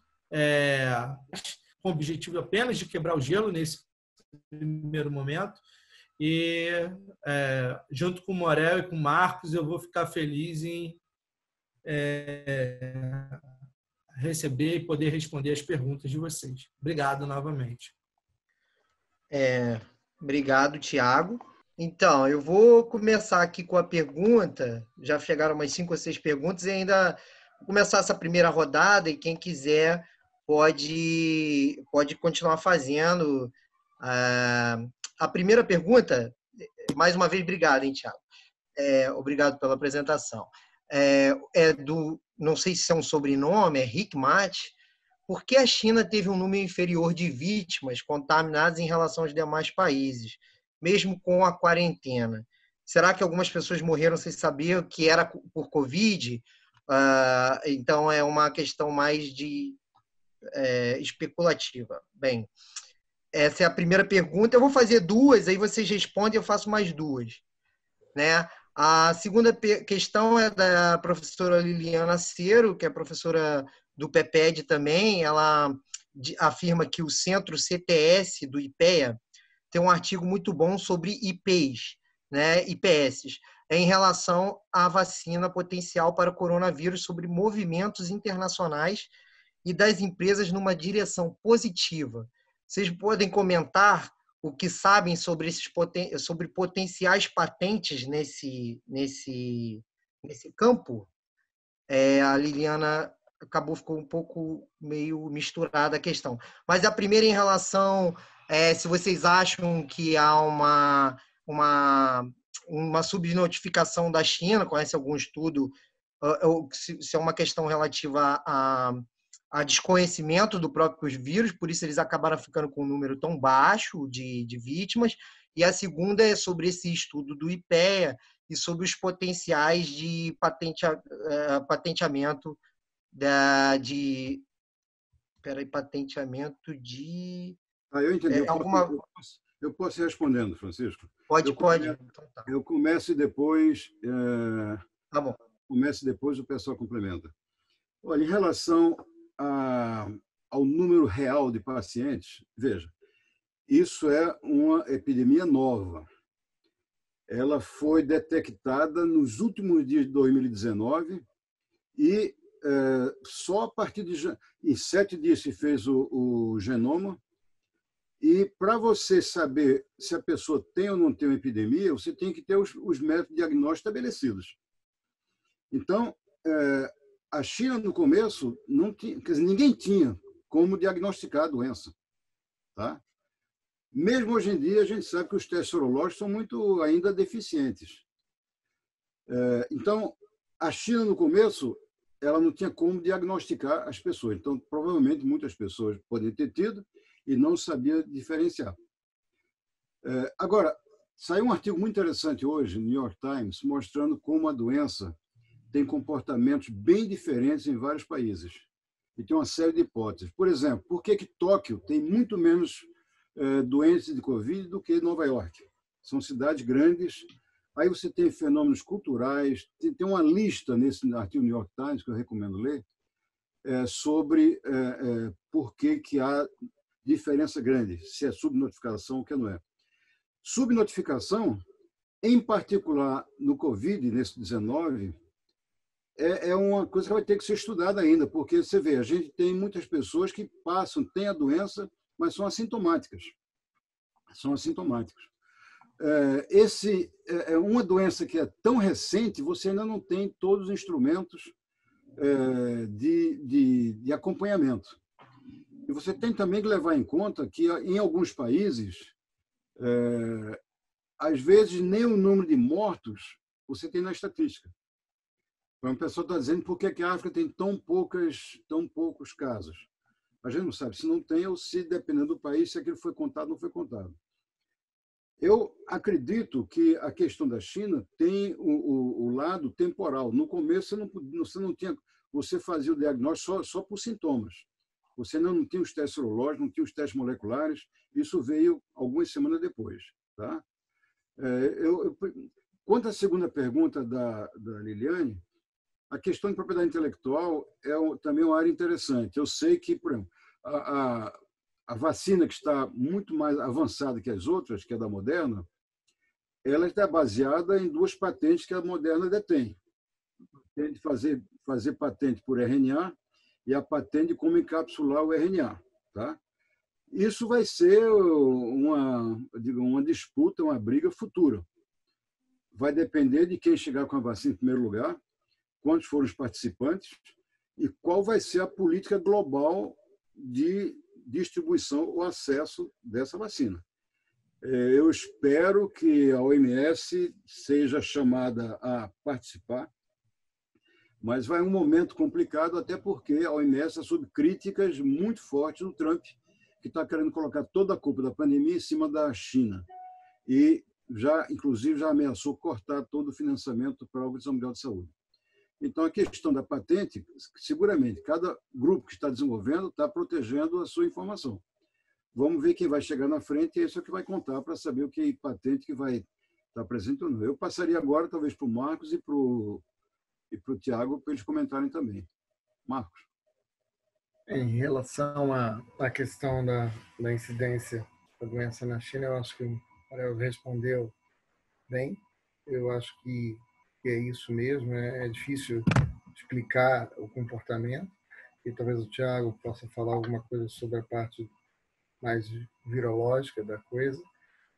com o objetivo apenas de quebrar o gelo nesse primeiro momento. E, junto com o Morel e com o Marcos, eu vou ficar feliz em receber e poder responder as perguntas de vocês. Obrigado novamente. Obrigado, Tiago. Então, eu vou começar aqui com a pergunta. Já chegaram umas 5 ou 6 perguntas e ainda vou começar essa primeira rodada e quem quiser pode continuar fazendo. A primeira pergunta, mais uma vez, obrigado, hein, Tiago? Obrigado pela apresentação. Não sei se é um sobrenome, é Rick Mate. Por que a China teve um número inferior de vítimas contaminadas em relação aos demais países, mesmo com a quarentena? Será que algumas pessoas morreram sem saber que era por Covid? Então, é uma questão mais especulativa. Bem, essa é a primeira pergunta. Eu vou fazer duas, aí vocês respondem, eu faço mais duas, né? A segunda questão é da professora Liliana Cero, que é professora do PEPED também. Ela afirma que o Centro CTS do IPEA tem um artigo muito bom sobre IPs, né? IPS, em relação à vacina potencial para o coronavírus, sobre movimentos internacionais e das empresas numa direção positiva. Vocês podem comentar o que sabem sobre sobre potenciais patentes nesse campo? A Liliana ficou um pouco meio misturada a questão. Mas a primeira em relação, se vocês acham que há uma subnotificação da China, conhece algum estudo, ou se é uma questão relativa a desconhecimento do próprio vírus, por isso eles acabaram ficando com um número tão baixo de vítimas. E a segunda é sobre esse estudo do IPEA e sobre os potenciais de patenteamento patenteamento de... Eu entendi. alguma... Eu posso ir respondendo, Francisco? Pode. Então, tá. Eu começo e depois... Tá bom. Começo e depois o pessoal complementa. Olha, em relação ao número real de pacientes, veja, isso é uma epidemia nova. Ela foi detectada nos últimos dias de 2019 e só a partir em 7 dias se fez o genoma. E para você saber se a pessoa tem ou não tem uma epidemia, você tem que ter os métodos diagnósticos estabelecidos. Então, a China, no começo, não tinha, quer dizer, ninguém tinha como diagnosticar a doença. Tá? Mesmo hoje em dia, a gente sabe que os testes sorológicos são muito ainda deficientes. Então, a China, no começo, ela não tinha como diagnosticar as pessoas. Então, provavelmente, muitas pessoas podem ter tido e não sabia diferenciar. Agora, saiu um artigo muito interessante hoje, no New York Times, mostrando como a doença tem comportamentos bem diferentes em vários países. E tem uma série de hipóteses. Por exemplo, por que Tóquio tem muito menos doentes de Covid do que Nova York? São cidades grandes. Aí você tem fenômenos culturais. Tem uma lista nesse artigo do New York Times, que eu recomendo ler, sobre por que há diferença grande, se é subnotificação ou que não é. Subnotificação, em particular no Covid, nesse 19, é uma coisa que vai ter que ser estudada ainda, porque você vê, a gente tem muitas pessoas que têm a doença, mas são assintomáticas. São assintomáticas. É uma doença que é tão recente, você ainda não tem todos os instrumentos de acompanhamento. E você tem também que levar em conta que, em alguns países, às vezes, nem o número de mortos você tem na estatística. Então, a pessoa está dizendo por que a África tem tão poucos casos. A gente não sabe se não tem ou se, dependendo do país, se aquilo foi contado ou não foi contado. Eu acredito que a questão da China tem o lado temporal. No começo, você não tinha... Você fazia o diagnóstico só por sintomas. Você não tinha os testes serológicos, não tinha os testes moleculares. Isso veio algumas semanas depois. Tá? Quanto à segunda pergunta da Liliane, a questão de propriedade intelectual também uma área interessante. Eu sei que, por exemplo, a vacina que está muito mais avançada que as outras, que é da Moderna, ela está baseada em 2 patentes que a Moderna detém. Tem de fazer patente por RNA e a patente de como encapsular o RNA. Tá? Isso vai ser uma disputa, uma briga futura. Vai depender de quem chegar com a vacina em primeiro lugar, quantos foram os participantes e qual vai ser a política global de distribuição ou acesso dessa vacina. Eu espero que a OMS seja chamada a participar, mas vai um momento complicado, até porque a OMS está sob críticas muito fortes do Trump, que está querendo colocar toda a culpa da pandemia em cima da China. E inclusive, já ameaçou cortar todo o financiamento para a Organização Mundial de Saúde. Então, a questão da patente, seguramente, cada grupo que está desenvolvendo está protegendo a sua informação. Vamos ver quem vai chegar na frente, e isso é o que vai contar para saber o que patente que vai estar presente ou não. Eu passaria agora, talvez, para o Marcos e para o Tiago, para eles comentarem também. Marcos. Em relação à questão da incidência da doença na China, eu acho que o Ariel respondeu bem. Eu acho que é isso mesmo. É difícil explicar o comportamento, e talvez o Tiago possa falar alguma coisa sobre a parte mais virológica da coisa.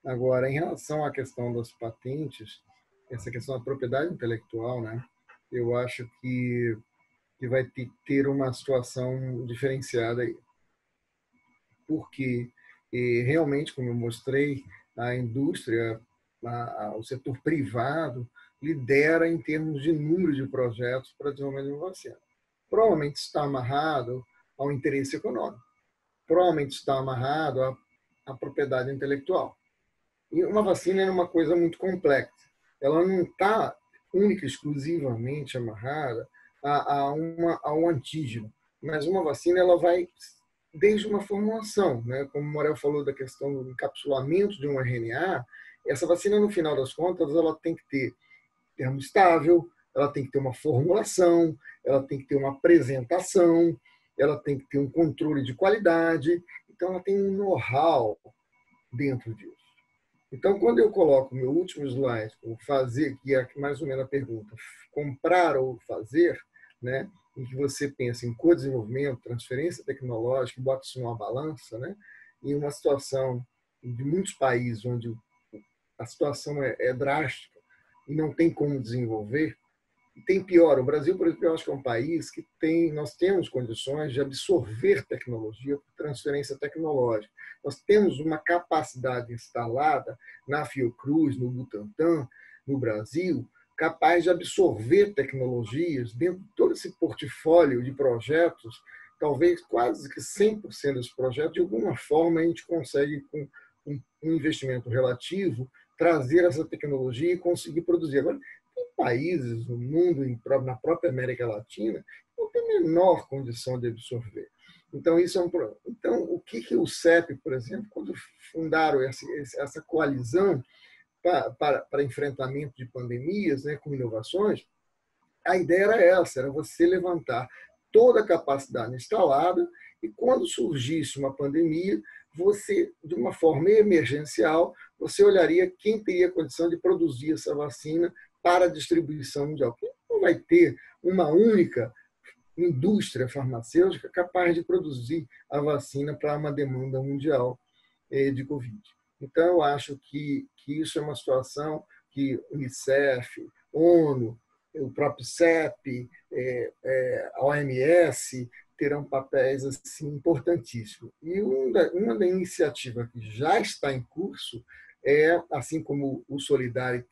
Agora, em relação à questão das patentes, essa questão da propriedade intelectual, né? Eu acho que vai ter uma situação diferenciada aí. Porque, realmente, como eu mostrei, a indústria, o setor privado, lidera em termos de número de projetos para desenvolvimento de uma vacina. Provavelmente está amarrado ao interesse econômico. Provavelmente está amarrado à propriedade intelectual. E uma vacina é uma coisa muito complexa. Ela não está única e exclusivamente amarrada a um antígeno. Mas uma vacina ela vai desde uma formulação, né? Como o Morel falou da questão do encapsulamento de um RNA, essa vacina, no final das contas, ela tem que ter termo estável, ela tem que ter uma formulação, ela tem que ter uma apresentação, ela tem que ter um controle de qualidade, então ela tem um know-how dentro disso. Então, quando eu coloco meu último slide, o fazer, que é mais ou menos a pergunta, comprar ou fazer, né, em que você pensa em co-desenvolvimento, transferência tecnológica, bota isso numa balança, né, em uma situação de muitos países onde a situação é drástica e não tem como desenvolver, e tem pior. O Brasil, por exemplo, eu acho que é um país que nós temos condições de absorver tecnologia por transferência tecnológica. Nós temos uma capacidade instalada na Fiocruz, no Butantan, no Brasil, capaz de absorver tecnologias dentro de todo esse portfólio de projetos. Talvez quase que 100% dos projetos, de alguma forma, a gente consegue, com um investimento relativo, trazer essa tecnologia e conseguir produzir. Agora, tem países no mundo, na própria América Latina, que não tem a menor condição de absorver. Então, isso é um problema. Então, o que o CEP, por exemplo, quando fundaram essa coalizão para enfrentamento de pandemias, né, com inovações, a ideia era essa, era você levantar toda a capacidade instalada e, quando surgisse uma pandemia, você, de uma forma emergencial, você olharia quem teria condição de produzir essa vacina para a distribuição mundial. Porque não vai ter uma única indústria farmacêutica capaz de produzir a vacina para uma demanda mundial de Covid. Então, eu acho que isso é uma situação que Unicef, ONU, o próprio CEP, a OMS terão papéis assim, importantíssimos. E uma da iniciativa que já está em curso é, assim como o Solidarity,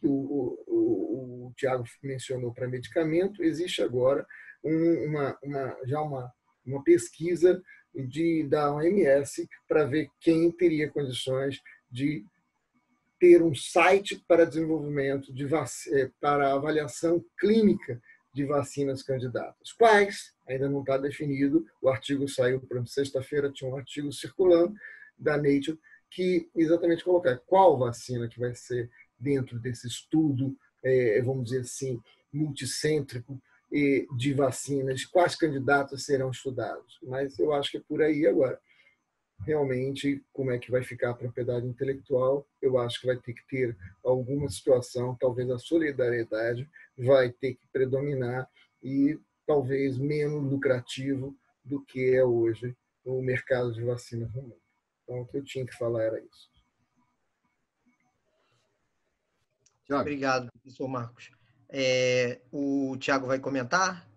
que o Tiago mencionou para medicamento, existe agora já uma pesquisa da OMS para ver quem teria condições de ter um site para desenvolvimento para avaliação clínica de vacinas candidatas. Quais? Ainda não está definido. O artigo saiu, por exemplo, sexta-feira, tinha um artigo circulando da Nature que exatamente colocar qual vacina que vai ser dentro desse estudo, vamos dizer assim, multicêntrico de vacinas, quais candidatos serão estudados. Mas eu acho que é por aí agora. Realmente, como é que vai ficar a propriedade intelectual, eu acho que vai ter que ter alguma situação, talvez a solidariedade vai ter que predominar e talvez menos lucrativo do que é hoje o mercado de vacinas no mundo. Então, o que eu tinha que falar era isso. Tiago. Obrigado, professor Marcos. O Tiago vai comentar?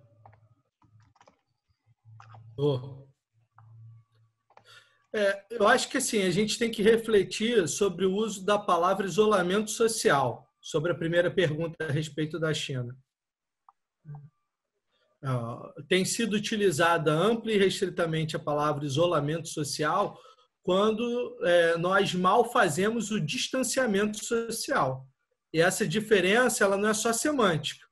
Eu acho que assim, a gente tem que refletir sobre o uso da palavra isolamento social, sobre a primeira pergunta a respeito da China. Tem sido utilizada ampla e restritamente a palavra isolamento social quando nós mal fazemos o distanciamento social. E essa diferença ela não é só semântica.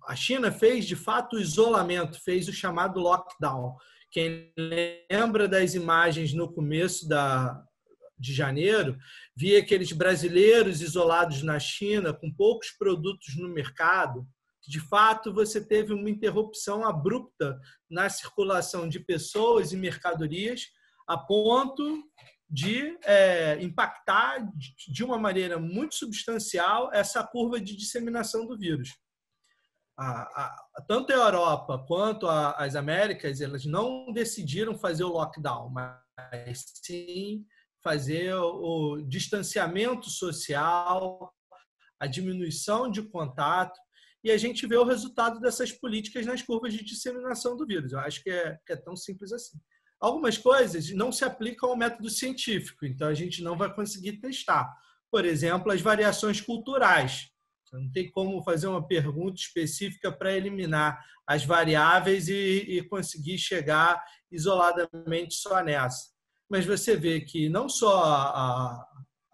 A China fez, de fato, o isolamento, fez o chamado lockdown. Quem lembra das imagens no começo de janeiro, via aqueles brasileiros isolados na China, com poucos produtos no mercado. De fato, você teve uma interrupção abrupta na circulação de pessoas e mercadorias, a ponto de impactar de uma maneira muito substancial essa curva de disseminação do vírus. Tanto a Europa quanto as Américas, elas não decidiram fazer o lockdown, mas sim fazer o distanciamento social, a diminuição de contato, e a gente vê o resultado dessas políticas nas curvas de disseminação do vírus. Eu acho que é tão simples assim. Algumas coisas não se aplicam ao método científico, então a gente não vai conseguir testar. Por exemplo, as variações culturais. Não tem como fazer uma pergunta específica para eliminar as variáveis e conseguir chegar isoladamente só nessa. Mas você vê que não só a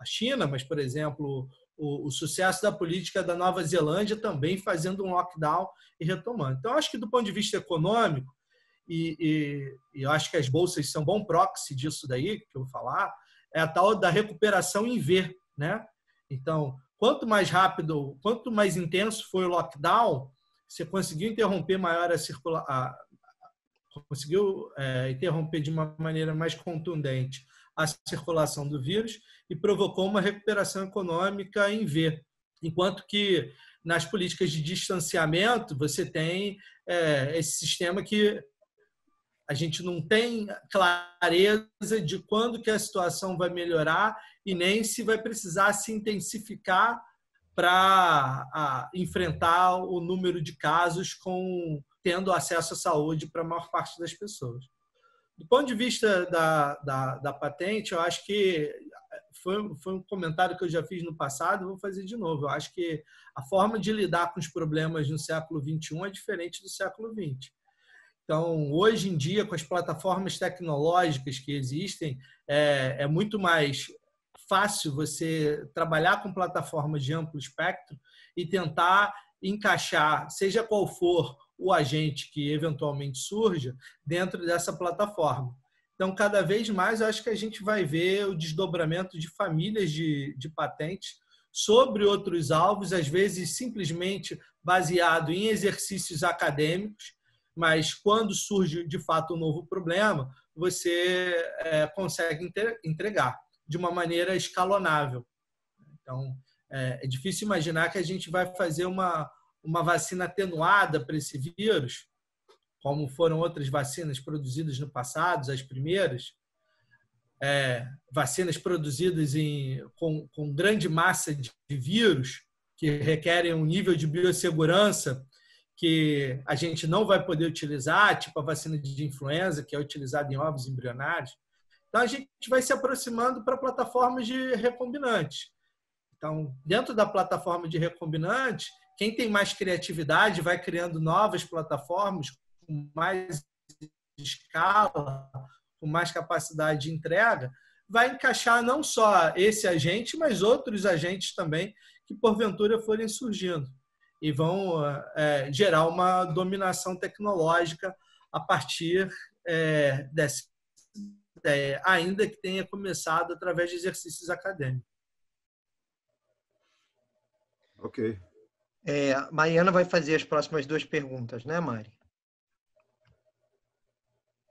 China, mas, por exemplo, o sucesso da política da Nova Zelândia também fazendo um lockdown e retomando. Então, acho que do ponto de vista econômico, e eu acho que as bolsas são bom proxy disso daí, que eu vou falar, é a tal da recuperação em V, né? Então, quanto mais rápido, quanto mais intenso foi o lockdown, você conseguiu interromper maior conseguiu interromper de uma maneira mais contundente a circulação do vírus e provocou uma recuperação econômica em V. Enquanto que nas políticas de distanciamento você tem esse sistema que a gente não tem clareza de quando que a situação vai melhorar e nem se vai precisar se intensificar para enfrentar o número de casos tendo acesso à saúde para a maior parte das pessoas. Do ponto de vista da patente, eu acho que foi um comentário que eu já fiz no passado, vou fazer de novo. Eu acho que a forma de lidar com os problemas no século XXI é diferente do século XX. Então, hoje em dia, com as plataformas tecnológicas que existem, é muito mais fácil você trabalhar com plataformas de amplo espectro e tentar encaixar, seja qual for o agente que eventualmente surja, dentro dessa plataforma. Então, cada vez mais, eu acho que a gente vai ver o desdobramento de famílias de patentes sobre outros alvos, às vezes simplesmente baseado em exercícios acadêmicos, mas quando surge de fato um novo problema, você consegue entregar de uma maneira escalonável. Então, é difícil imaginar que a gente vai fazer uma vacina atenuada para esse vírus, como foram outras vacinas produzidas no passado, as primeiras, vacinas produzidas com grande massa de vírus, que requerem um nível de biossegurança que a gente não vai poder utilizar, tipo a vacina de influenza, que é utilizada em ovos embrionários. Então, a gente vai se aproximando para plataformas de recombinantes. Então, dentro da plataforma de recombinantes, quem tem mais criatividade vai criando novas plataformas com mais escala, com mais capacidade de entrega, vai encaixar não só esse agente, mas outros agentes também que, porventura, forem surgindo e vão gerar uma dominação tecnológica a partir dessa ideia, ainda que tenha começado através de exercícios acadêmicos. Ok. Mariana vai fazer as próximas 2 perguntas, né, Mari?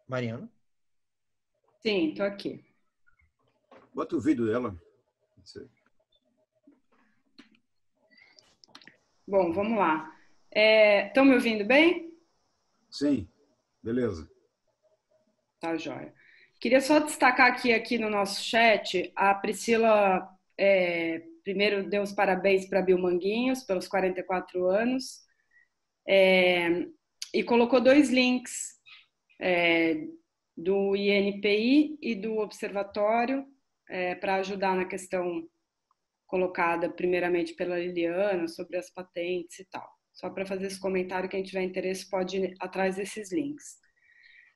Mariana? Sim, estou aqui. Bota o vídeo dela. Bom, vamos lá. Estão me ouvindo bem? Sim, beleza. Tá, joia. Queria só destacar aqui no nosso chat, a Priscila primeiro deu os parabéns para a Biomanguinhos pelos 44 anos e colocou 2 links do INPI e do Observatório para ajudar na questão colocada primeiramente pela Liliana sobre as patentes e tal. Só para fazer esse comentário, quem tiver interesse pode ir atrás desses links.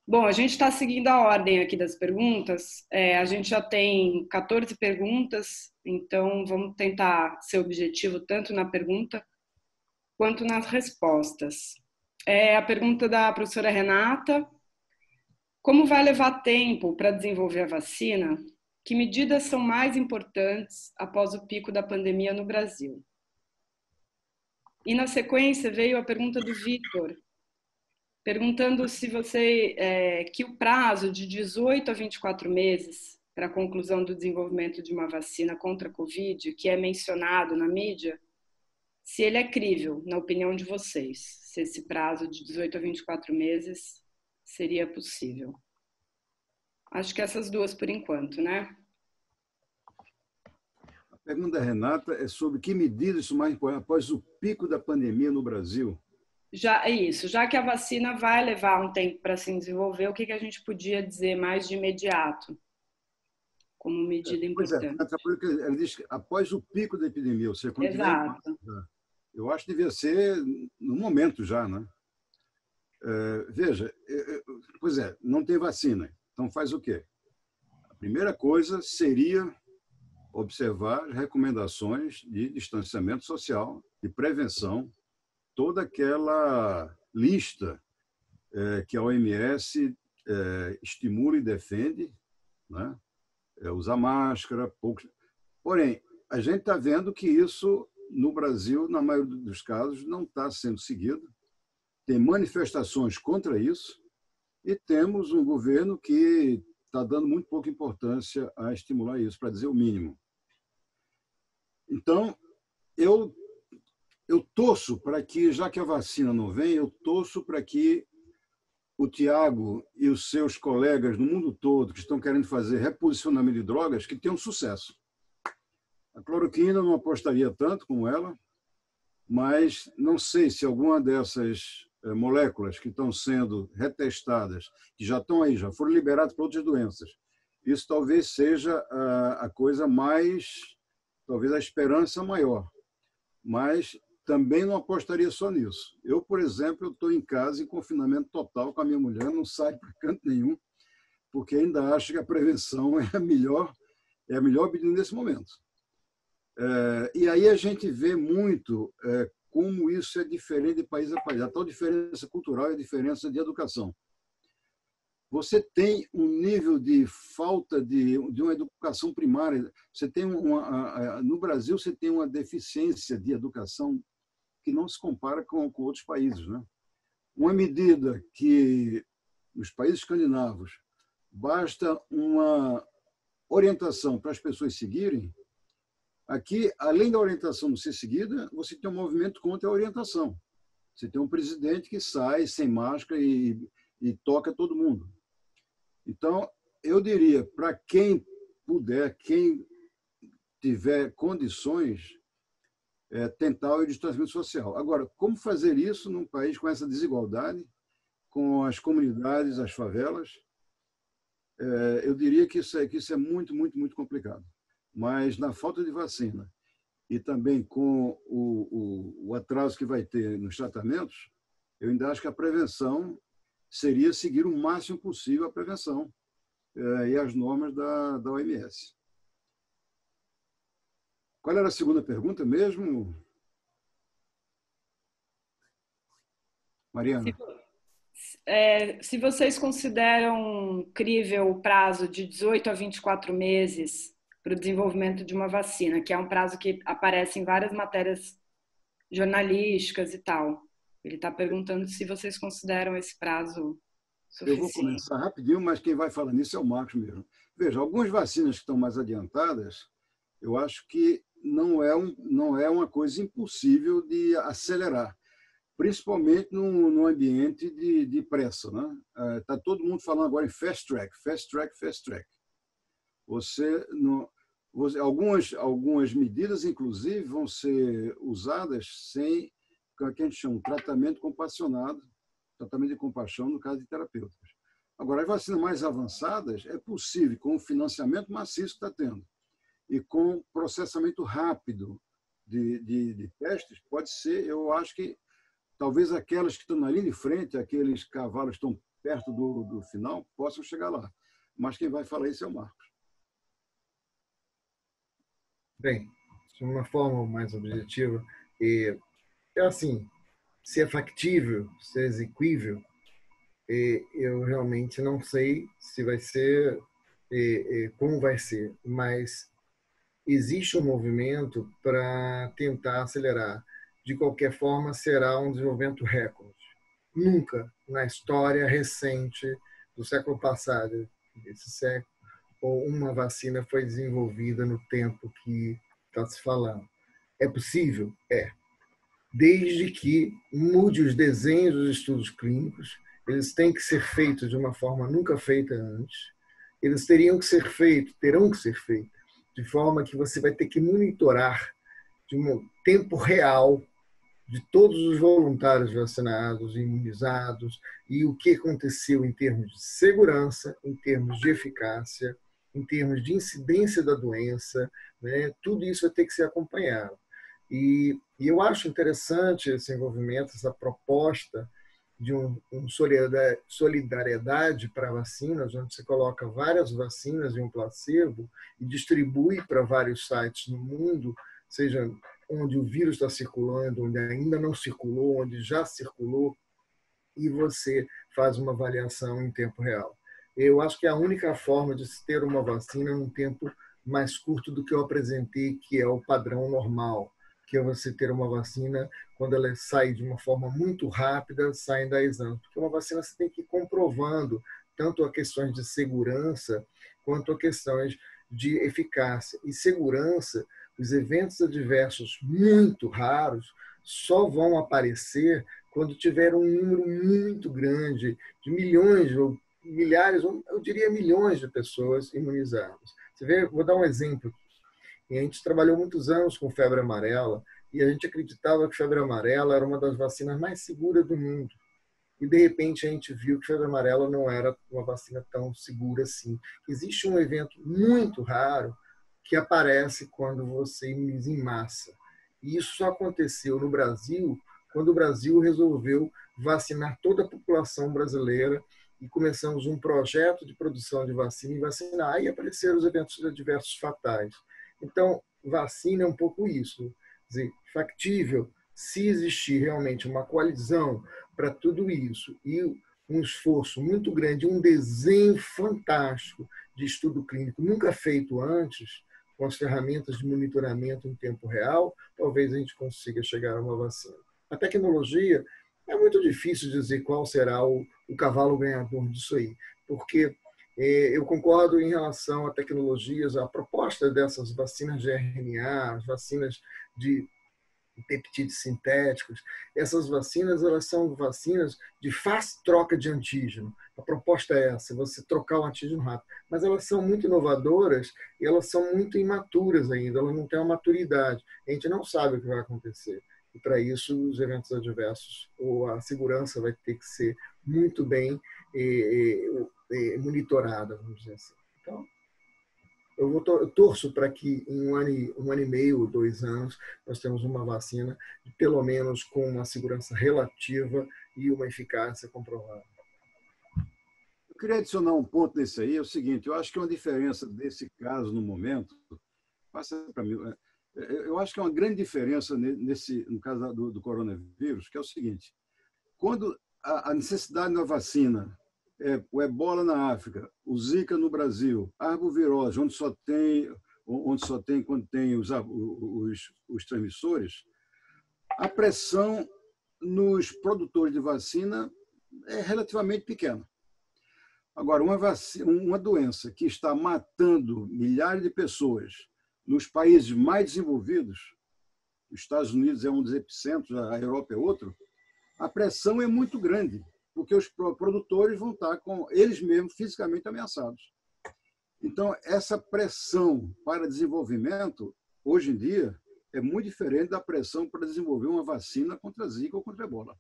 Bom, a gente está seguindo a ordem aqui das perguntas. A gente já tem 14 perguntas, então vamos tentar ser objetivo tanto na pergunta quanto nas respostas. A pergunta da professora Renata: como vai levar tempo para desenvolver a vacina? Que medidas são mais importantes após o pico da pandemia no Brasil? E na sequência veio a pergunta do Vitor, perguntando se que o prazo de 18 a 24 meses para a conclusão do desenvolvimento de uma vacina contra a Covid, que é mencionado na mídia, se ele é crível, na opinião de vocês, se esse prazo de 18 a 24 meses seria possível. Acho que essas duas por enquanto, né? A pergunta da Renata é sobre que medidas são mais importantes após o pico da pandemia no Brasil. Já que a vacina vai levar um tempo para se desenvolver, o que a gente podia dizer mais de imediato, como medida importante? Ela diz que após o pico da epidemia, ou seja, quando Exato. Eu acho que devia ser no momento já, né? Veja, pois é, não tem vacina, então faz o quê? A primeira coisa seria observar as recomendações de distanciamento social, de prevenção, toda aquela lista que a OMS estimula e defende, né? Usar máscara, pouco. Porém, a gente está vendo que isso, no Brasil, na maioria dos casos, não está sendo seguido. Tem manifestações contra isso e temos um governo que está dando muito pouca importância a estimular isso, para dizer o mínimo. Então, eu torço para que, já que a vacina não vem, eu torço para que o Tiago e os seus colegas no mundo todo que estão querendo fazer reposicionamento de drogas, que tenham sucesso. A cloroquina não apostaria tanto como ela, mas não sei se alguma dessas moléculas que estão sendo retestadas, que já estão aí, já foram liberadas para outras doenças, isso talvez seja a coisa mais, talvez a esperança maior. Mas também não apostaria só nisso. Eu, por exemplo, estou em casa em confinamento total com a minha mulher, não saio para canto nenhum, porque ainda acho que a prevenção é a melhor medida nesse momento. E aí a gente vê muito como isso é diferente de país a país. A tal diferença cultural e a diferença de educação. Você tem um nível de falta de uma educação primária. Você tem no Brasil, você tem uma deficiência de educação que não se compara com outros países, né? Uma medida que, nos países escandinavos, basta uma orientação para as pessoas seguirem, aqui, além da orientação não ser seguida, você tem um movimento contra a orientação. Você tem um presidente que sai sem máscara e toca todo mundo. Então, eu diria, para quem puder, quem tiver condições, tentar o distanciamento social. Agora, como fazer isso num país com essa desigualdade, com as comunidades, as favelas? Eu diria que isso é muito, muito, muito complicado. Mas, na falta de vacina e também com o atraso que vai ter nos tratamentos, eu ainda acho que a prevenção seria seguir o máximo possível a prevenção e as normas da OMS. Qual era a segunda pergunta mesmo, Mariana? Se vocês consideram crível o prazo de 18 a 24 meses para o desenvolvimento de uma vacina, que é um prazo que aparece em várias matérias jornalísticas e tal. Ele está perguntando se vocês consideram esse prazo suficiente. Eu vou começar rapidinho, mas quem vai falar nisso é o Marcos mesmo. Veja, algumas vacinas que estão mais adiantadas, eu acho que não é uma coisa impossível de acelerar, principalmente num ambiente de pressa, né? Tá todo mundo falando agora em fast track, fast track, fast track. Algumas medidas, inclusive, vão ser usadas sem o que a gente chama de tratamento compassionado, tratamento de compaixão no caso de terapêuticas. Agora, as vacinas mais avançadas é possível, com o financiamento maciço que está tendo e com processamento rápido de testes, pode ser, eu acho que talvez aquelas que estão na linha de frente, aqueles cavalos que estão perto do final, possam chegar lá. Mas quem vai falar isso é o Marcos. Bem, de uma forma mais objetiva, é assim, se é factível, se é exequível, eu realmente não sei se vai ser, como vai ser, mas existe um movimento para tentar acelerar. De qualquer forma, será um desenvolvimento recorde. Nunca na história recente do século passado, desse século, uma vacina foi desenvolvida no tempo que está se falando. É possível? É. Desde que mude os desenhos dos estudos clínicos, eles têm que ser feitos de uma forma nunca feita antes. Eles terão que ser feitos de forma que você vai ter que monitorar de um tempo real de todos os voluntários vacinados, imunizados, e o que aconteceu em termos de segurança, em termos de eficácia, em termos de incidência da doença, né? Tudo isso vai ter que ser acompanhado. E eu acho interessante esse envolvimento, essa proposta de solidariedade para vacinas, onde você coloca várias vacinas em um placebo e distribui para vários sites no mundo, seja onde o vírus está circulando, onde ainda não circulou, onde já circulou, e você faz uma avaliação em tempo real. Eu acho que é a única forma de se ter uma vacina num tempo mais curto do que eu apresentei, que é o padrão normal, que é você ter uma vacina quando ela sai de uma forma muito rápida, sai em 10 anos. Porque uma vacina você tem que ir comprovando tanto a questões de segurança quanto a questões de eficácia. E segurança, os eventos adversos muito raros só vão aparecer quando tiver um número muito grande de milhões ou milhares, ou eu diria milhões de pessoas imunizadas. Você vê, vou dar um exemplo. E a gente trabalhou muitos anos com febre amarela e a gente acreditava que febre amarela era uma das vacinas mais seguras do mundo. E, de repente, a gente viu que febre amarela não era uma vacina tão segura assim. Existe um evento muito raro que aparece quando você imuniza em massa. E isso só aconteceu no Brasil quando o Brasil resolveu vacinar toda a população brasileira e começamos um projeto de produção de vacina e vacinar. Aí apareceram os eventos adversos fatais. Então, vacina é um pouco isso. Quer dizer, factível, se existir realmente uma coalizão para tudo isso e um esforço muito grande, um desenho fantástico de estudo clínico nunca feito antes, com as ferramentas de monitoramento em tempo real, talvez a gente consiga chegar a uma vacina. A tecnologia, é muito difícil dizer qual será o cavalo ganhador disso aí, porque eu concordo em relação a tecnologias, a proposta dessas vacinas de RNA, as vacinas de peptídeos sintéticos. Essas vacinas, elas são vacinas de fácil troca de antígeno. A proposta é essa, você trocar o antígeno rápido. Mas elas são muito inovadoras e elas são muito imaturas ainda, elas não têm uma maturidade. A gente não sabe o que vai acontecer. E, para isso, os eventos adversos ou a segurança vai ter que ser muito bem monitorada, vamos dizer assim. Então, eu torço para que em um ano e meio, 2 anos, nós temos uma vacina, pelo menos com uma segurança relativa e uma eficácia comprovada. Eu queria adicionar um ponto nesse aí, é o seguinte, eu acho que uma diferença desse caso no momento, passa para mim, eu acho que é uma grande diferença no caso do coronavírus, que é o seguinte, quando a necessidade da vacina, o ebola na África, o zika no Brasil, a arbovirose, onde só tem quando tem os transmissores, a pressão nos produtores de vacina é relativamente pequena. Agora, uma doença que está matando milhares de pessoas nos países mais desenvolvidos, os Estados Unidos é um dos epicentros, a Europa é outro, a pressão é muito grande, porque os produtores vão estar com eles mesmos fisicamente ameaçados. Então, essa pressão para desenvolvimento, hoje em dia, é muito diferente da pressão para desenvolver uma vacina contra a Zika ou contra a ebola.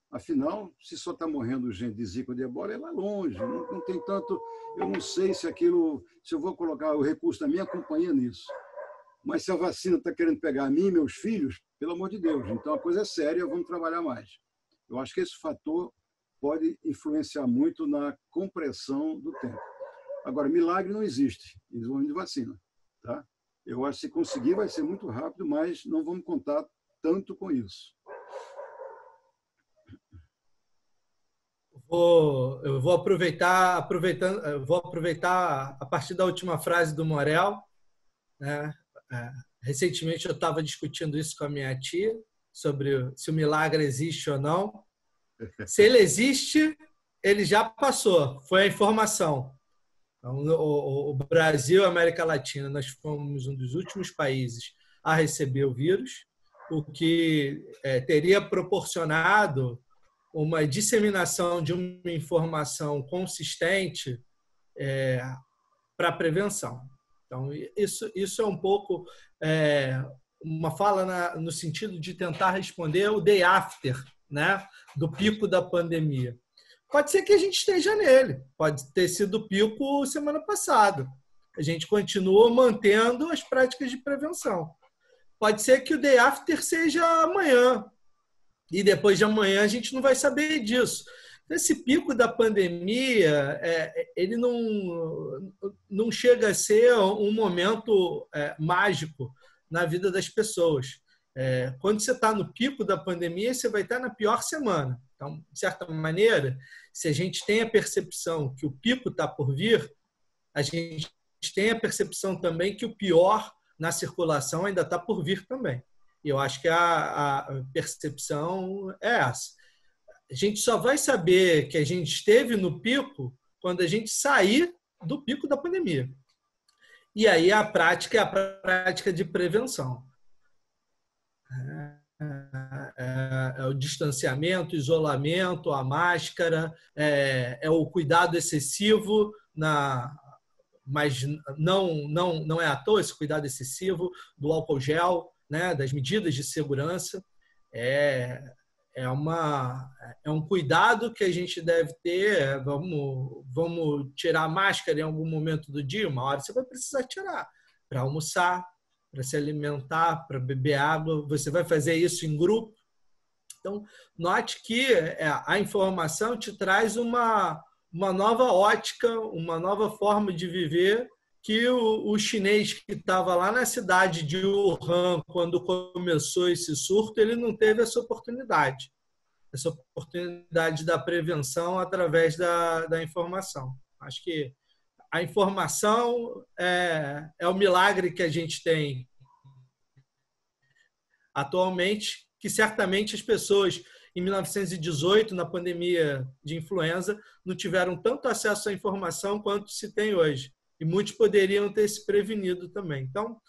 Afinal, se só está morrendo gente de Zika ou de ebola, é lá longe, não tem tanto... Eu não sei se eu vou colocar o recurso da minha companhia nisso. Mas se a vacina está querendo pegar a mim e meus filhos, pelo amor de Deus, então a coisa é séria, vamos trabalhar mais. Eu acho que esse fator pode influenciar muito na compressão do tempo. Agora, milagre não existe em desenvolvimento de vacina. Tá? Eu acho que se conseguir vai ser muito rápido, mas não vamos contar tanto com isso. Eu vou aproveitar a partir da última frase do Morel, né? Recentemente eu estava discutindo isso com a minha tia sobre se o milagre existe ou não. Se ele existe, ele já passou, foi a informação. Então, o Brasil e a América Latina, nós fomos um dos últimos países a receber o vírus, o que teria proporcionado uma disseminação de uma informação consistente para a prevenção. Então, isso é um pouco uma fala no sentido de tentar responder o day after, né, do pico da pandemia. Pode ser que a gente esteja nele, pode ter sido o pico semana passada. A gente continua mantendo as práticas de prevenção. Pode ser que o day after seja amanhã, e depois de amanhã a gente não vai saber disso. Esse pico da pandemia, ele não chega a ser um momento mágico na vida das pessoas. Quando você está no pico da pandemia, você vai estar na pior semana. Então, de certa maneira, se a gente tem a percepção que o pico está por vir, a gente tem a percepção também que o pior na circulação ainda está por vir também. E eu acho que a percepção é essa. A gente só vai saber que a gente esteve no pico quando a gente sair do pico da pandemia. E aí a prática é a prática de prevenção. É o distanciamento, o isolamento, a máscara, é o cuidado excessivo, mas não é à toa esse cuidado excessivo do álcool gel, né, das medidas de segurança. É um cuidado que a gente deve ter. Vamos tirar a máscara em algum momento do dia, uma hora você vai precisar tirar para almoçar, para se alimentar, para beber água. Você vai fazer isso em grupo. Então, note que a informação te traz uma nova ótica, uma nova forma de viver, que o chinês que estava lá na cidade de Wuhan, quando começou esse surto, ele não teve essa oportunidade da prevenção através da informação. Acho que a informação é o milagre que a gente tem atualmente, que certamente as pessoas em 1918, na pandemia de influenza, não tiveram tanto acesso à informação quanto se tem hoje. E muitos poderiam ter se prevenido também. Então,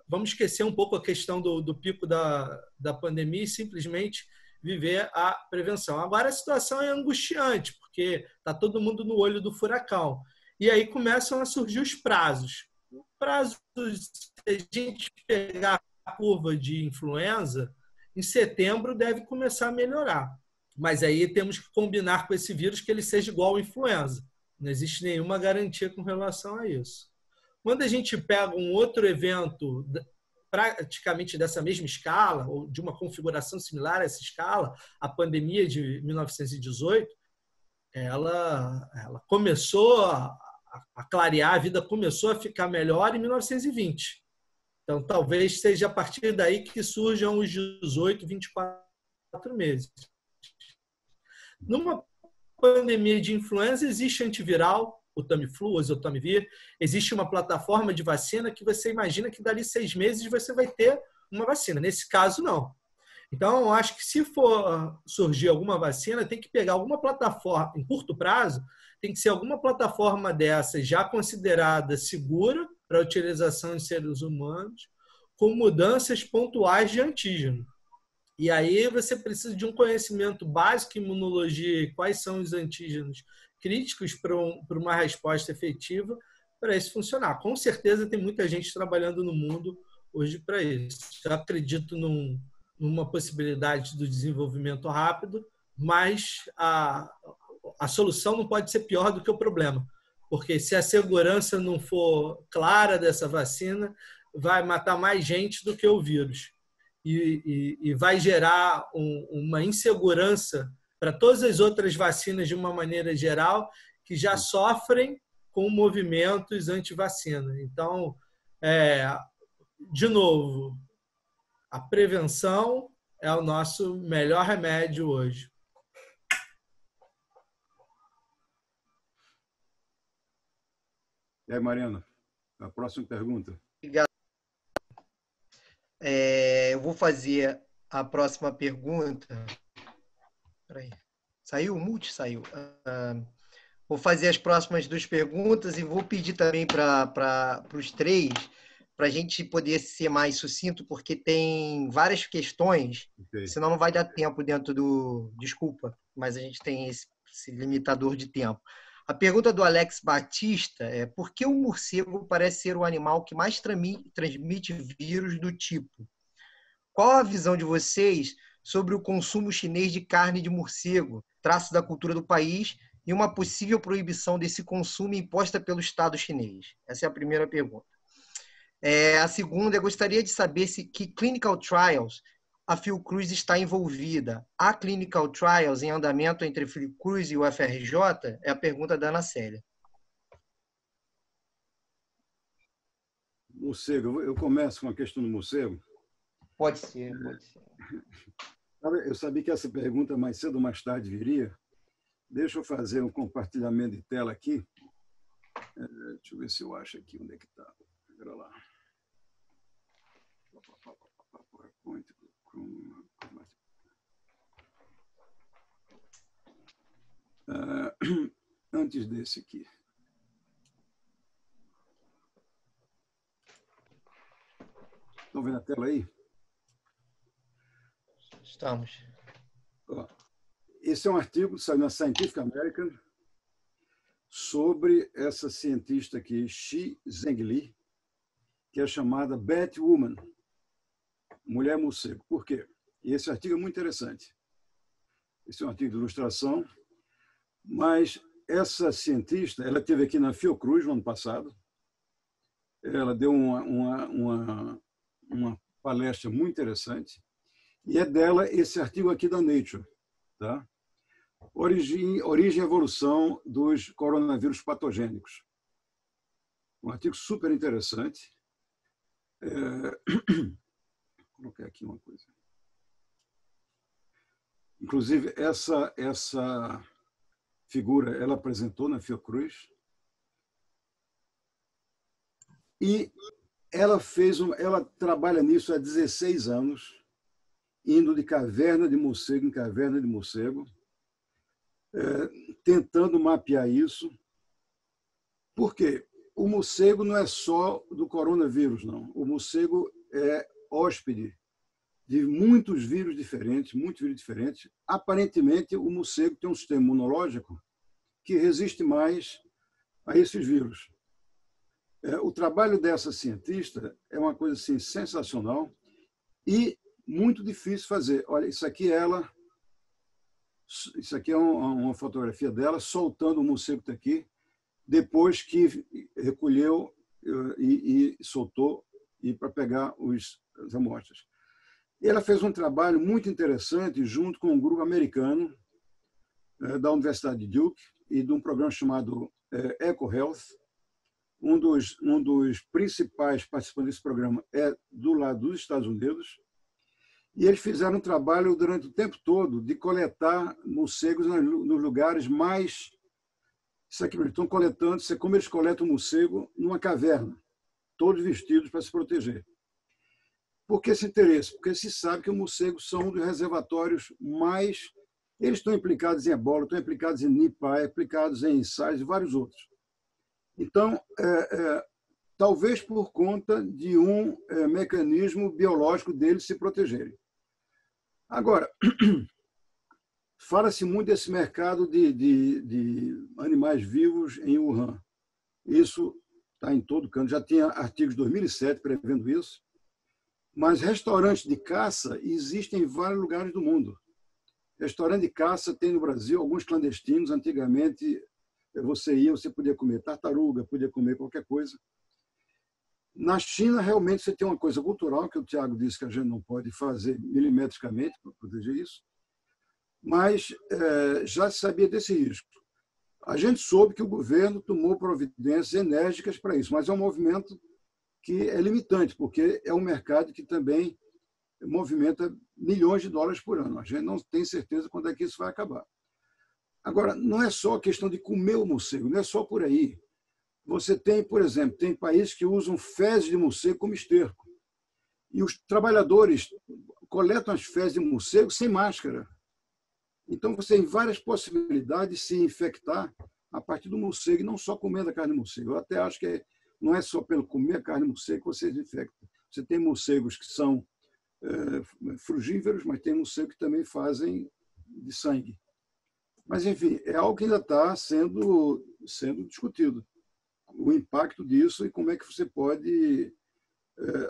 vamos esquecer um pouco a questão do pico da pandemia e simplesmente viver a prevenção. Agora, a situação é angustiante, porque está todo mundo no olho do furacão. E aí começam a surgir os prazos. O prazo, se a gente pegar a curva de influenza, em setembro deve começar a melhorar. Mas aí temos que combinar com esse vírus que ele seja igual à influenza. Não existe nenhuma garantia com relação a isso. Quando a gente pega um outro evento praticamente dessa mesma escala, ou de uma configuração similar a essa escala, a pandemia de 1918, ela começou a clarear, a vida começou a ficar melhor em 1920. Então, talvez seja a partir daí que surjam os 18, 24 meses. Numa pandemia de influenza, existe antiviral, o Tamiflu, o Oseltamivir, existe uma plataforma de vacina que você imagina que dali 6 meses você vai ter uma vacina. Nesse caso, não. Então, eu acho que se for surgir alguma vacina, tem que pegar alguma plataforma, em curto prazo, tem que ser alguma plataforma dessa já considerada segura para a utilização em seres humanos, com mudanças pontuais de antígeno. E aí você precisa de um conhecimento básico em imunologia, quais são os antígenos críticos para uma resposta efetiva para isso funcionar. Com certeza tem muita gente trabalhando no mundo hoje para isso. Eu acredito numa possibilidade do desenvolvimento rápido, mas a solução não pode ser pior do que o problema, porque se a segurança não for clara dessa vacina, vai matar mais gente do que o vírus. E vai gerar uma insegurança para todas as outras vacinas de uma maneira geral, que já sofrem com movimentos anti-vacina. Então, de novo, a prevenção é o nosso melhor remédio hoje. E aí, Mariana, a próxima pergunta. Obrigado. Eu vou fazer a próxima pergunta. Peraí. Saiu? O multi saiu. Vou fazer as próximas 2 perguntas e vou pedir também para os 3, para a gente poder ser mais sucinto, porque tem várias questões, Okay. senão não vai dar tempo dentro do... Desculpa, mas a gente tem esse limitador de tempo. A pergunta do Alex Batista é: por que o morcego parece ser o animal que mais transmite vírus do tipo? Qual a visão de vocês sobre o consumo chinês de carne de morcego, traço da cultura do país, e uma possível proibição desse consumo imposta pelo Estado chinês? Essa é a primeira pergunta. A segunda, eu gostaria de saber se que clinical trials a Fiocruz está envolvida. Há clinical trials em andamento entre a Fiocruz e o FRJ? É a pergunta da Ana Célia. Morcego, eu começo com a questão do morcego. Pode ser, pode ser. Eu sabia que essa pergunta mais cedo ou mais tarde viria. Deixa eu fazer um compartilhamento de tela aqui. Deixa eu ver se eu acho aqui onde é que está. Espera lá. Antes desse aqui. Estão vendo a tela aí? Estamos. Esse é um artigo que saiu na Scientific American sobre essa cientista aqui, Shi Zhengli, que é chamada Batwoman, mulher morcego. Por quê? E esse artigo é muito interessante. Esse é um artigo de ilustração, mas essa cientista, ela esteve aqui na Fiocruz no ano passado. Ela deu uma palestra muito interessante. E é dela esse artigo aqui da Nature, tá? Origem e evolução dos coronavírus patogênicos. Um artigo super interessante. Vou colocar aqui uma coisa. Inclusive, essa figura ela apresentou na Fiocruz. E ela trabalha nisso há 16 anos, indo de caverna de morcego em caverna de morcego, tentando mapear isso. Por quê? O morcego não é só do coronavírus, não. O morcego é hóspede de muitos vírus diferentes, Aparentemente, o morcego tem um sistema imunológico que resiste mais a esses vírus. O trabalho dessa cientista é uma coisa assim, sensacional e muito difícil fazer. Olha, isso aqui é uma fotografia dela soltando o morcego que está aqui, depois que recolheu e soltou para pegar as amostras. E ela fez um trabalho muito interessante junto com um grupo americano da Universidade de Duke e de um programa chamado EcoHealth. Um dos principais participantes desse programa é do lado dos Estados Unidos. E eles fizeram um trabalho durante o tempo todo de coletar morcegos nos lugares mais... Isso aqui, eles estão coletando, isso é como eles coletam o morcego numa caverna, todos vestidos para se proteger. Por que esse interesse? Porque se sabe que os morcegos são um dos reservatórios mais... Eles estão implicados em ebola, estão implicados em Nipah, implicados em SARS e vários outros. Então, talvez por conta de um mecanismo biológico deles se protegerem. Agora, fala-se muito desse mercado de animais vivos em Wuhan. Isso está em todo canto. Já tinha artigos de 2007 prevendo isso. Mas restaurantes de caça existem em vários lugares do mundo. Restaurante de caça tem no Brasil, alguns clandestinos. Antigamente, você podia comer tartaruga, podia comer qualquer coisa. Na China, realmente, você tem uma coisa cultural, que o Tiago disse que a gente não pode fazer milimetricamente para proteger isso, mas já se sabia desse risco. A gente soube que o governo tomou providências enérgicas para isso, mas é um movimento que é limitante, porque é um mercado que também movimenta milhões de dólares por ano. A gente não tem certeza quando é que isso vai acabar. Agora, não é só a questão de comer o morcego, não é só por aí. você tem, por exemplo, tem países que usam fezes de morcego como esterco. E os trabalhadores coletam as fezes de morcego sem máscara. Então, você tem várias possibilidades de se infectar a partir do morcego, e não só comendo a carne de morcego. Eu até acho que não é só pelo comer a carne de morcego que você se infecta. Você tem morcegos que são frugívoros, mas tem morcegos que também fazem de sangue. Mas, enfim, é algo que ainda está sendo discutido. O impacto disso e como é que você pode...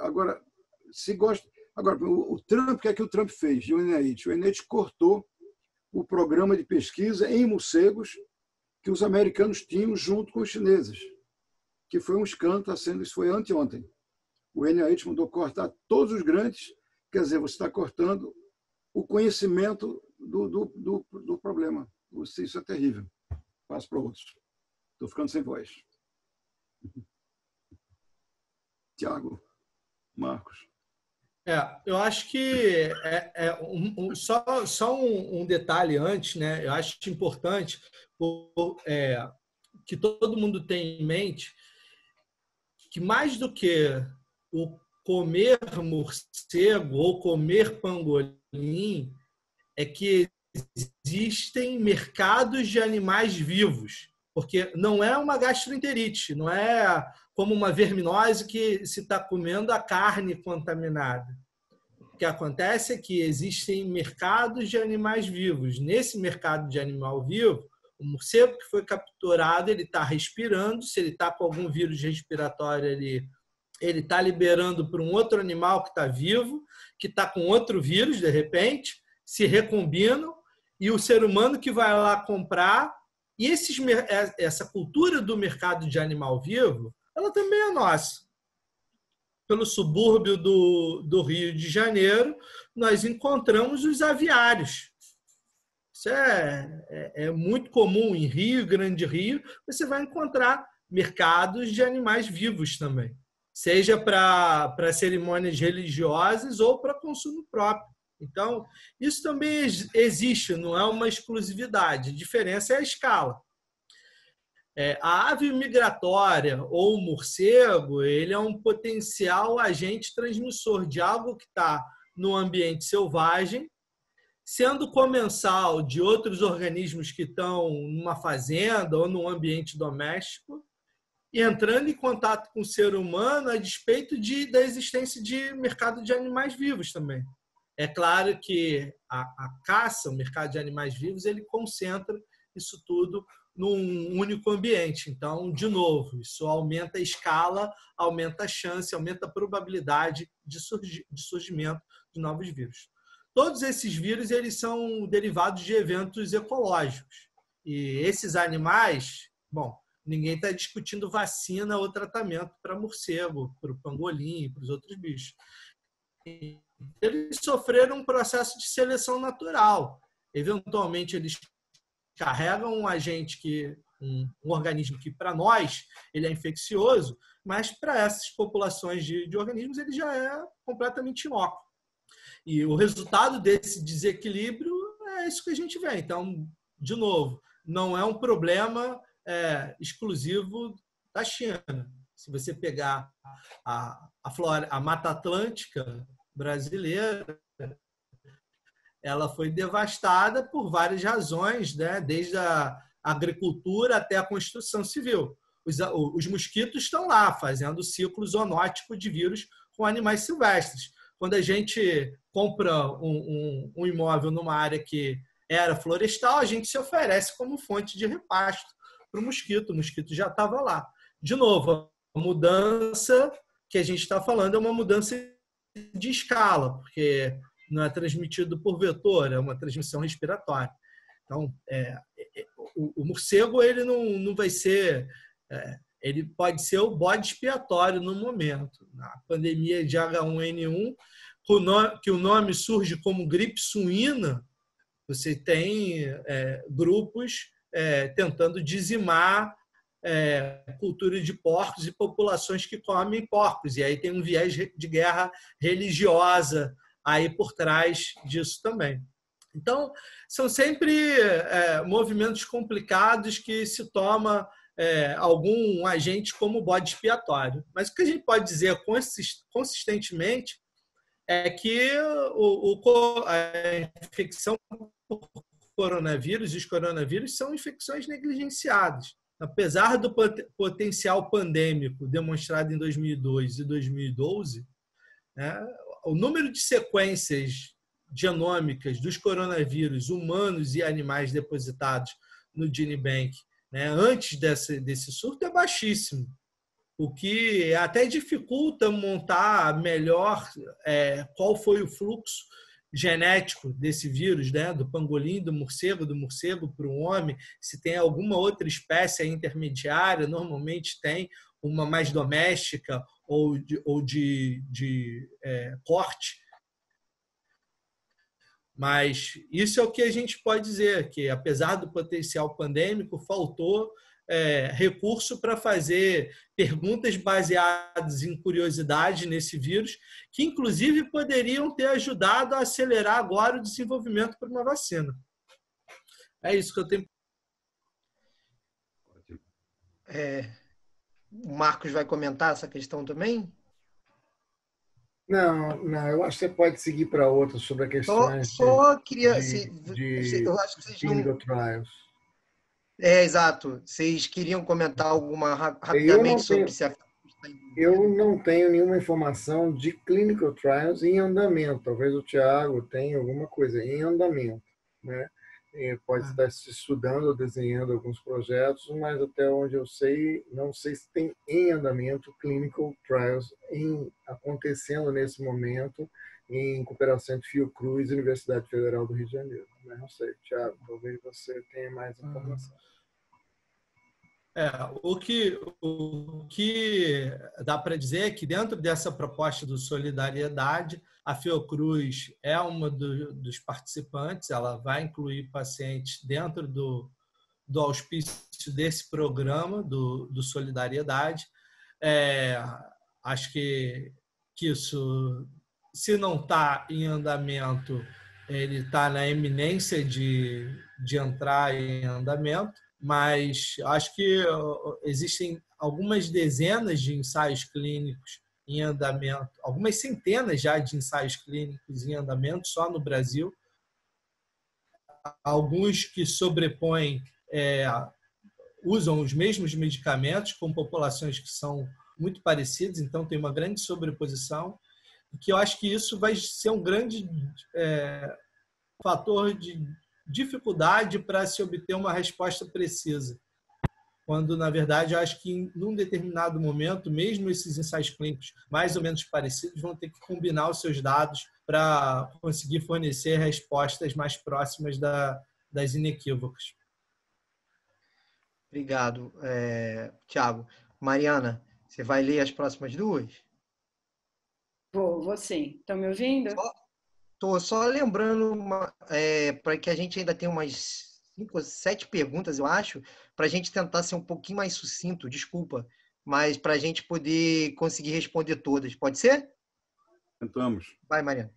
Agora, se gosta... Agora, o Trump, o que é que o Trump fez? O NIH cortou o programa de pesquisa em morcegos que os americanos tinham junto com os chineses, que foi um escândalo, isso foi anteontem. O NIH mandou cortar todos os grandes, quer dizer, você está cortando o conhecimento do problema. Isso é terrível. Passo para outros. Estou ficando sem voz. Tiago, Marcos. Eu acho que só um detalhe antes, né? Eu acho importante que todo mundo tenha em mente que mais do que o comer morcego ou comer pangolim é que existem mercados de animais vivos, porque não é uma gastroenterite, não é como uma verminose que se está comendo a carne contaminada. O que acontece é que existem mercados de animais vivos. Nesse mercado de animal vivo, o morcego que foi capturado, ele está respirando, se ele está com algum vírus respiratório, ele está liberando para um outro animal que está vivo, que está com outro vírus, de repente, se recombinam, e o ser humano que vai lá comprar. E essa cultura do mercado de animal vivo, ela também é nossa. Pelo subúrbio do Rio de Janeiro, nós encontramos os aviários. Isso é muito comum em Rio, Grande Rio, você vai encontrar mercados de animais vivos também, seja para cerimônias religiosas ou para consumo próprio. Então, isso também existe, não é uma exclusividade. A diferença é a escala. A ave migratória ou o morcego, ele é um potencial agente transmissor de algo que está no ambiente selvagem, sendo comensal de outros organismos que estão numa fazenda ou num ambiente doméstico, e entrando em contato com o ser humano a despeito da existência de mercado de animais vivos também. É claro que a caça, o mercado de animais vivos, ele concentra isso tudo num único ambiente. Então, de novo, isso aumenta a escala, aumenta a chance, aumenta a probabilidade de surgimento de novos vírus. Todos esses vírus eles são derivados de eventos ecológicos. E esses animais, ninguém está discutindo vacina ou tratamento para morcego, para o pangolim, para os outros bichos. Eles sofreram um processo de seleção natural. Eventualmente, eles carregam um agente um organismo que, para nós, ele é infeccioso, mas para essas populações de organismos, ele já é completamente inócuo. E o resultado desse desequilíbrio é isso que a gente vê. Então, de novo, não é um problema exclusivo da China. Se você pegar a Mata Atlântica brasileira, ela foi devastada por várias razões, né? Desde a agricultura até a construção civil. Os mosquitos estão lá, fazendo ciclo zoonótico de vírus com animais silvestres. Quando a gente compra um imóvel numa área que era florestal, a gente se oferece como fonte de repasto para o mosquito já estava lá. De novo, a mudança que a gente está falando é uma mudança de escala, porque não é transmitido por vetor, é uma transmissão respiratória. Então, o morcego ele não vai ser... ele pode ser o bode expiatório no momento. Na pandemia de H1N1, que o nome surge como gripe suína, você tem grupos tentando dizimar cultura de porcos e populações que comem porcos. E aí tem um viés de guerra religiosa aí por trás disso também. Então, são sempre movimentos complicados que se toma algum agente como bode expiatório. Mas o que a gente pode dizer consistentemente é que a infecção por coronavírus e os coronavírus são infecções negligenciadas. Apesar do potencial pandêmico demonstrado em 2002 e 2012, né, o número de sequências genômicas dos coronavírus humanos e animais depositados no GeneBank, né, antes desse surto é baixíssimo, o que até dificulta montar melhor qual foi o fluxo genético desse vírus, né, do pangolim, do morcego para o homem, se tem alguma outra espécie intermediária, normalmente tem uma mais doméstica ou de corte. Mas isso é o que a gente pode dizer, que apesar do potencial pandêmico, faltou recurso para fazer perguntas baseadas em curiosidade nesse vírus, que inclusive poderiam ter ajudado a acelerar agora o desenvolvimento para uma vacina. É isso que eu tenho. O Marcos vai comentar essa questão também? Não, eu acho que você pode seguir para outra sobre a questão só queria... eu acho que vocês clinical trials. Exato. Vocês queriam comentar alguma rapidamente sobre se a... Eu não tenho nenhuma informação de clinical trials em andamento. Talvez o Thiago tenha alguma coisa em andamento, né? Pode estar se estudando ou desenhando alguns projetos, mas até onde eu sei, não sei se tem em andamento clinical trials acontecendo nesse momento em cooperação entre Fiocruz e Universidade Federal do Rio de Janeiro. Mas não sei, Thiago, talvez você tenha mais informação. O que dá para dizer é que dentro dessa proposta do Solidariedade, a Fiocruz é uma dos participantes, ela vai incluir pacientes dentro do auspício desse programa do Solidariedade. Acho que isso, se não está em andamento, ele está na iminência de entrar em andamento, mas acho que existem algumas dezenas de ensaios clínicos em andamento, algumas centenas já de ensaios clínicos em andamento só no Brasil, alguns que sobrepõem, usam os mesmos medicamentos com populações que são muito parecidas, então tem uma grande sobreposição, que eu acho que isso vai ser um grande fator de dificuldade para se obter uma resposta precisa. Quando, na verdade, eu acho que em um determinado momento, mesmo esses ensaios clínicos mais ou menos parecidos vão ter que combinar os seus dados para conseguir fornecer respostas mais próximas das inequívocas. Obrigado, Thiago. Mariana, você vai ler as próximas duas? Vou sim. Estão me ouvindo? Estou só lembrando para que a gente ainda tenha umas 5 ou 7 perguntas, eu acho, para a gente tentar ser um pouquinho mais sucinto, desculpa, mas para a gente poder conseguir responder todas. Pode ser? Tentamos. Vai, Mariana.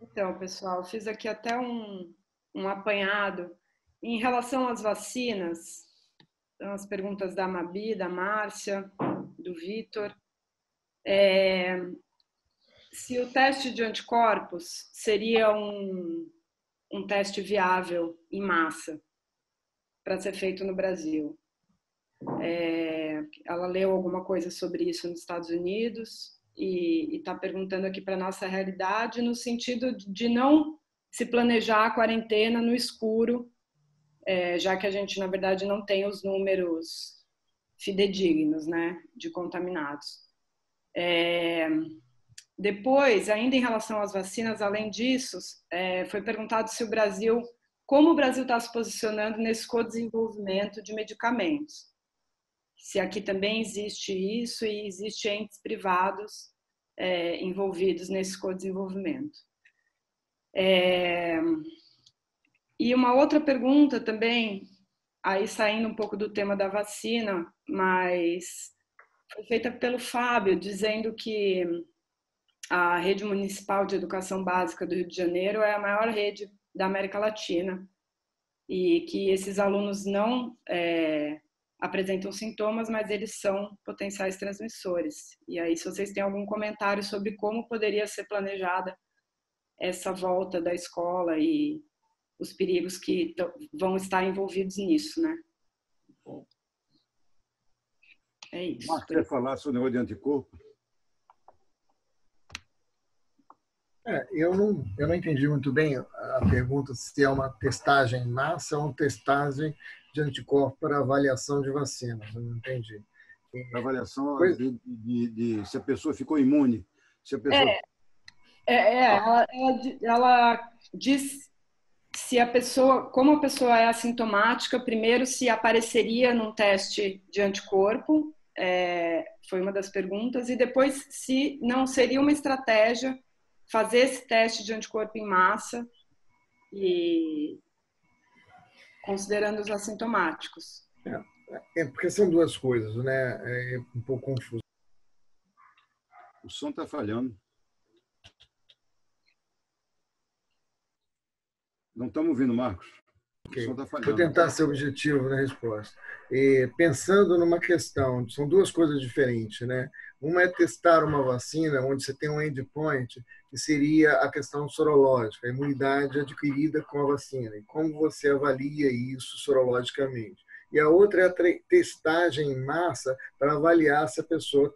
Então, pessoal, fiz aqui até um apanhado. Em relação às vacinas, as perguntas da Mabi, da Márcia, do Vitor. Se o teste de anticorpos seria um teste viável em massa para ser feito no Brasil. Ela leu alguma coisa sobre isso nos Estados Unidos e está perguntando aqui para a nossa realidade no sentido de não se planejar a quarentena no escuro, já que a gente, na verdade, não tem os números fidedignos, né, de contaminados. Depois, ainda em relação às vacinas, além disso, foi perguntado se como o Brasil está se posicionando nesse co-desenvolvimento de medicamentos. Se aqui também existe isso e existe entes privados envolvidos nesse co-desenvolvimento. E uma outra pergunta também, aí saindo um pouco do tema da vacina, mas foi feita pelo Fábio, dizendo que a rede municipal de educação básica do Rio de Janeiro é a maior rede da América Latina e que esses alunos não apresentam sintomas, mas eles são potenciais transmissores. E aí, se vocês têm algum comentário sobre como poderia ser planejada essa volta da escola e os perigos que vão estar envolvidos nisso, né? É isso. Marcos, quer falar sobre o negócio de anticorpo? Eu não entendi muito bem a pergunta se é uma testagem em massa ou uma testagem de anticorpo para avaliação de vacinas. Eu não entendi. Avaliação de se a pessoa ficou imune. Se a pessoa... Ela diz se a pessoa, como a pessoa é assintomática, primeiro se apareceria num teste de anticorpo, foi uma das perguntas, e depois se não seria uma estratégia fazer esse teste de anticorpo em massa e considerando os assintomáticos. Porque são duas coisas, né? É um pouco confuso. O som está falhando. Não estamos ouvindo, Marcos. Okay. O som está falhando. Vou tentar ser objetivo na resposta. Pensando numa questão, são duas coisas diferentes, né? Uma é testar uma vacina onde você tem um endpoint, que seria a questão sorológica, a imunidade adquirida com a vacina, e como você avalia isso sorologicamente. E a outra é a testagem em massa para avaliar se a pessoa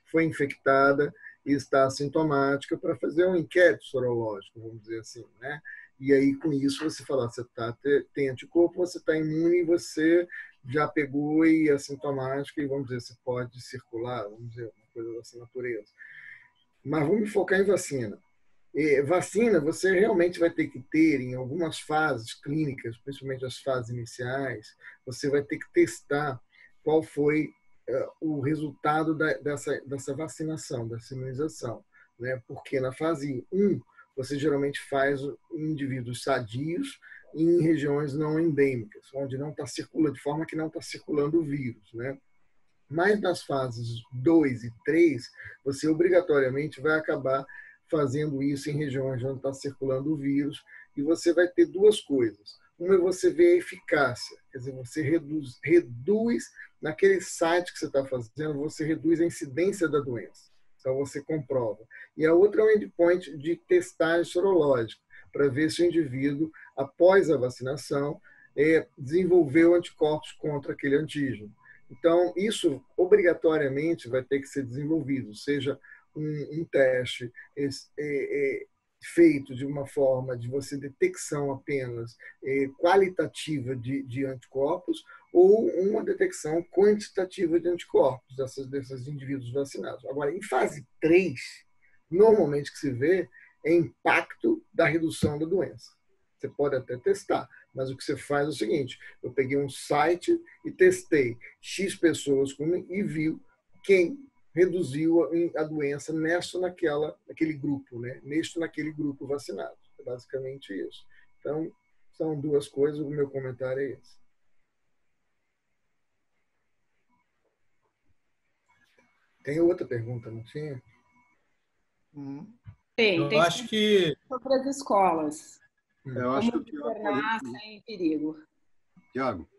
foi infectada e está assintomática, para fazer um inquérito sorológico, vamos dizer assim, né? E aí, com isso, você fala, você tem anticorpo, você está imune, você já pegou e é assintomático, e vamos dizer, você pode circular, vamos dizer, uma coisa dessa natureza. Mas vamos focar em vacina. Vacina, você realmente vai ter que ter, em algumas fases clínicas, principalmente as fases iniciais, você vai ter que testar qual foi o resultado dessa vacinação, dessa imunização, né? Porque na fase 1, você geralmente faz em indivíduos sadios em regiões não endêmicas, onde não está circulando, de forma que não está circulando o vírus, né? Mas nas fases 2 e 3, você obrigatoriamente vai acabar fazendo isso em regiões onde está circulando o vírus, e você vai ter duas coisas. Uma é você ver a eficácia, quer dizer, você reduz naquele site que você está fazendo, você reduz a incidência da doença. Então, você comprova. E a outra é um endpoint de testagem sorológica, para ver se o indivíduo, após a vacinação, desenvolveu anticorpos contra aquele antígeno. Então, isso obrigatoriamente vai ter que ser desenvolvido, seja um teste feito de uma forma de você detecção apenas qualitativa de anticorpos, ou uma detecção quantitativa de anticorpos desses indivíduos vacinados. Agora, em fase 3, normalmente o que se vê é impacto da redução da doença. Você pode até testar, mas o que você faz é o seguinte: eu peguei um site e testei X pessoas e viu quem reduziu a doença naquele grupo, né? Naquele grupo vacinado. É basicamente isso. Então, são duas coisas, o meu comentário é esse. Tem outra pergunta, não tinha? Tem acho que sobre as escolas. Eu acho Como que governar sem perigo. Tiago.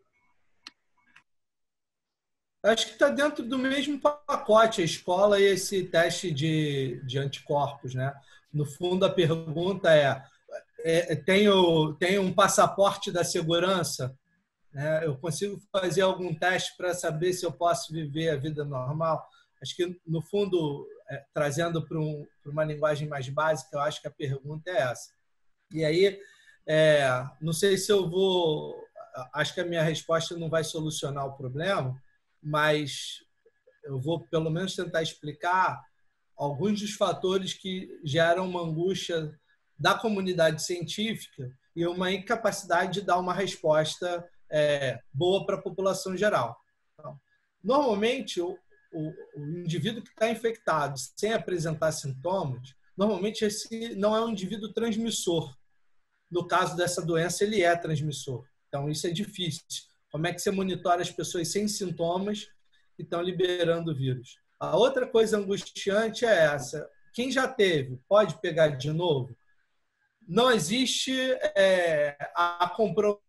Acho que está dentro do mesmo pacote a escola e esse teste de anticorpos, né? No fundo, a pergunta tenho um passaporte da segurança, né? Eu consigo fazer algum teste para saber se eu posso viver a vida normal? Acho que, no fundo, trazendo para uma linguagem mais básica, eu acho que a pergunta é essa. E aí, não sei se eu vou... Acho que a minha resposta não vai solucionar o problema, mas eu vou, pelo menos, tentar explicar alguns dos fatores que geram uma angústia da comunidade científica e uma incapacidade de dar uma resposta boa para a população geral. Então, normalmente, o indivíduo que está infectado sem apresentar sintomas, normalmente esse não é um indivíduo transmissor. No caso dessa doença, ele é transmissor. Então, isso é difícil. Como é que você monitora as pessoas sem sintomas que estão liberando o vírus? A outra coisa angustiante é essa. Quem já teve, pode pegar de novo? Não existe a comprovação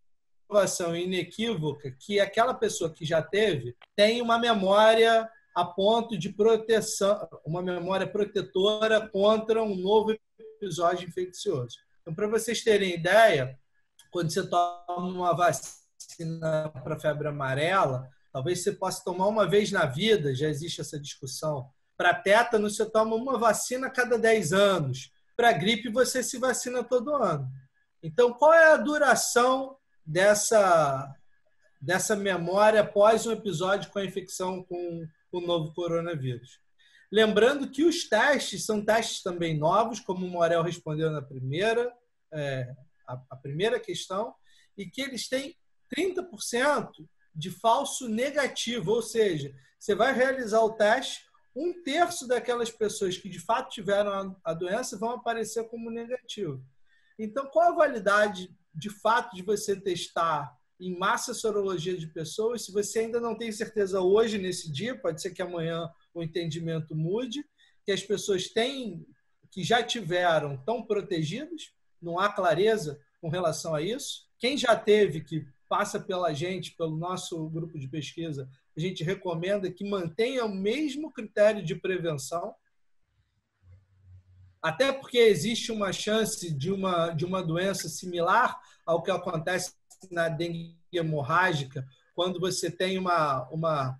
comprovação inequívoca que aquela pessoa que já teve tem uma memória a ponto de proteção, uma memória protetora contra um novo episódio infeccioso. Então, para vocês terem ideia, quando você toma uma vacina para febre amarela, talvez você possa tomar uma vez na vida, já existe essa discussão. Para tétano, você toma uma vacina a cada 10 anos. Para gripe, você se vacina todo ano. Então, qual é a duração dessa memória após um episódio com a infecção com o novo coronavírus? Lembrando que os testes são testes também novos, como o Morel respondeu na primeira, a primeira questão, e que eles têm 30% de falso negativo, ou seja, você vai realizar o teste, 1/3 daquelas pessoas que de fato tiveram a doença vão aparecer como negativo. Então, qual a validade de fato de você testar em massa sorologia de pessoas se você ainda não tem certeza hoje, nesse dia, pode ser que amanhã o entendimento mude, que as pessoas que já tiveram estão protegidas, não há clareza com relação a isso. Quem já teve, que passa pela gente, pelo nosso grupo de pesquisa, a gente recomenda que mantenha o mesmo critério de prevenção, até porque existe uma chance de uma doença similar ao que acontece na dengue hemorrágica, quando você tem uma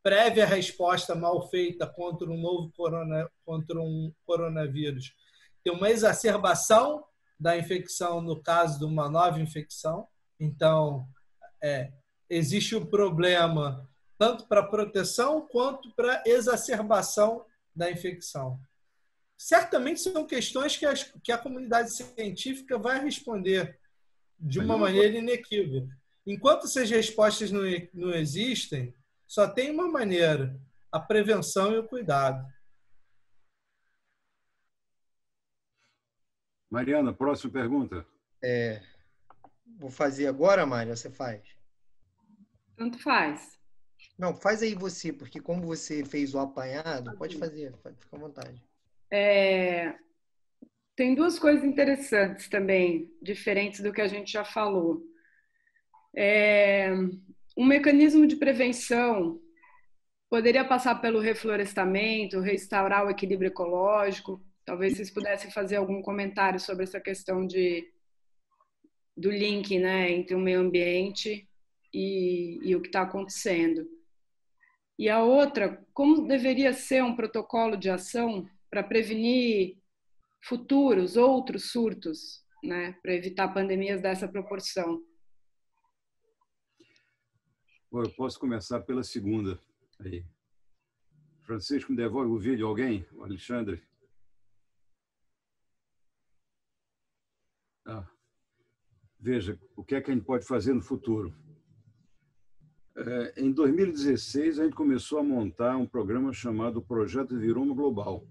prévia resposta mal feita contra um coronavírus. Tem uma exacerbação da infecção no caso de uma nova infecção. Então, existe o problema tanto para proteção quanto para exacerbação da infecção. Certamente são questões que a comunidade científica vai responder de uma maneira inequívoca. Enquanto essas respostas não existem, só tem uma maneira: a prevenção e o cuidado. Mariana, próxima pergunta. Vou fazer agora, Mário, você faz? Tanto faz. Não, faz aí você, porque como você fez o apanhado, pode fazer, fica à vontade. Tem duas coisas interessantes também, diferentes do que a gente já falou. Um mecanismo de prevenção poderia passar pelo reflorestamento, restaurar o equilíbrio ecológico. Talvez vocês pudessem fazer algum comentário sobre essa questão do link, né, entre o meio ambiente e o que está acontecendo. E a outra, como deveria ser um protocolo de ação para prevenir futuros, outros surtos, né, para evitar pandemias dessa proporção? Bom, eu posso começar pela segunda. Aí. Francisco, me devolve o vídeo alguém? O Alexandre? Veja, o que é que a gente pode fazer no futuro? Em 2016, a gente começou a montar um programa chamado Projeto Viroma Global,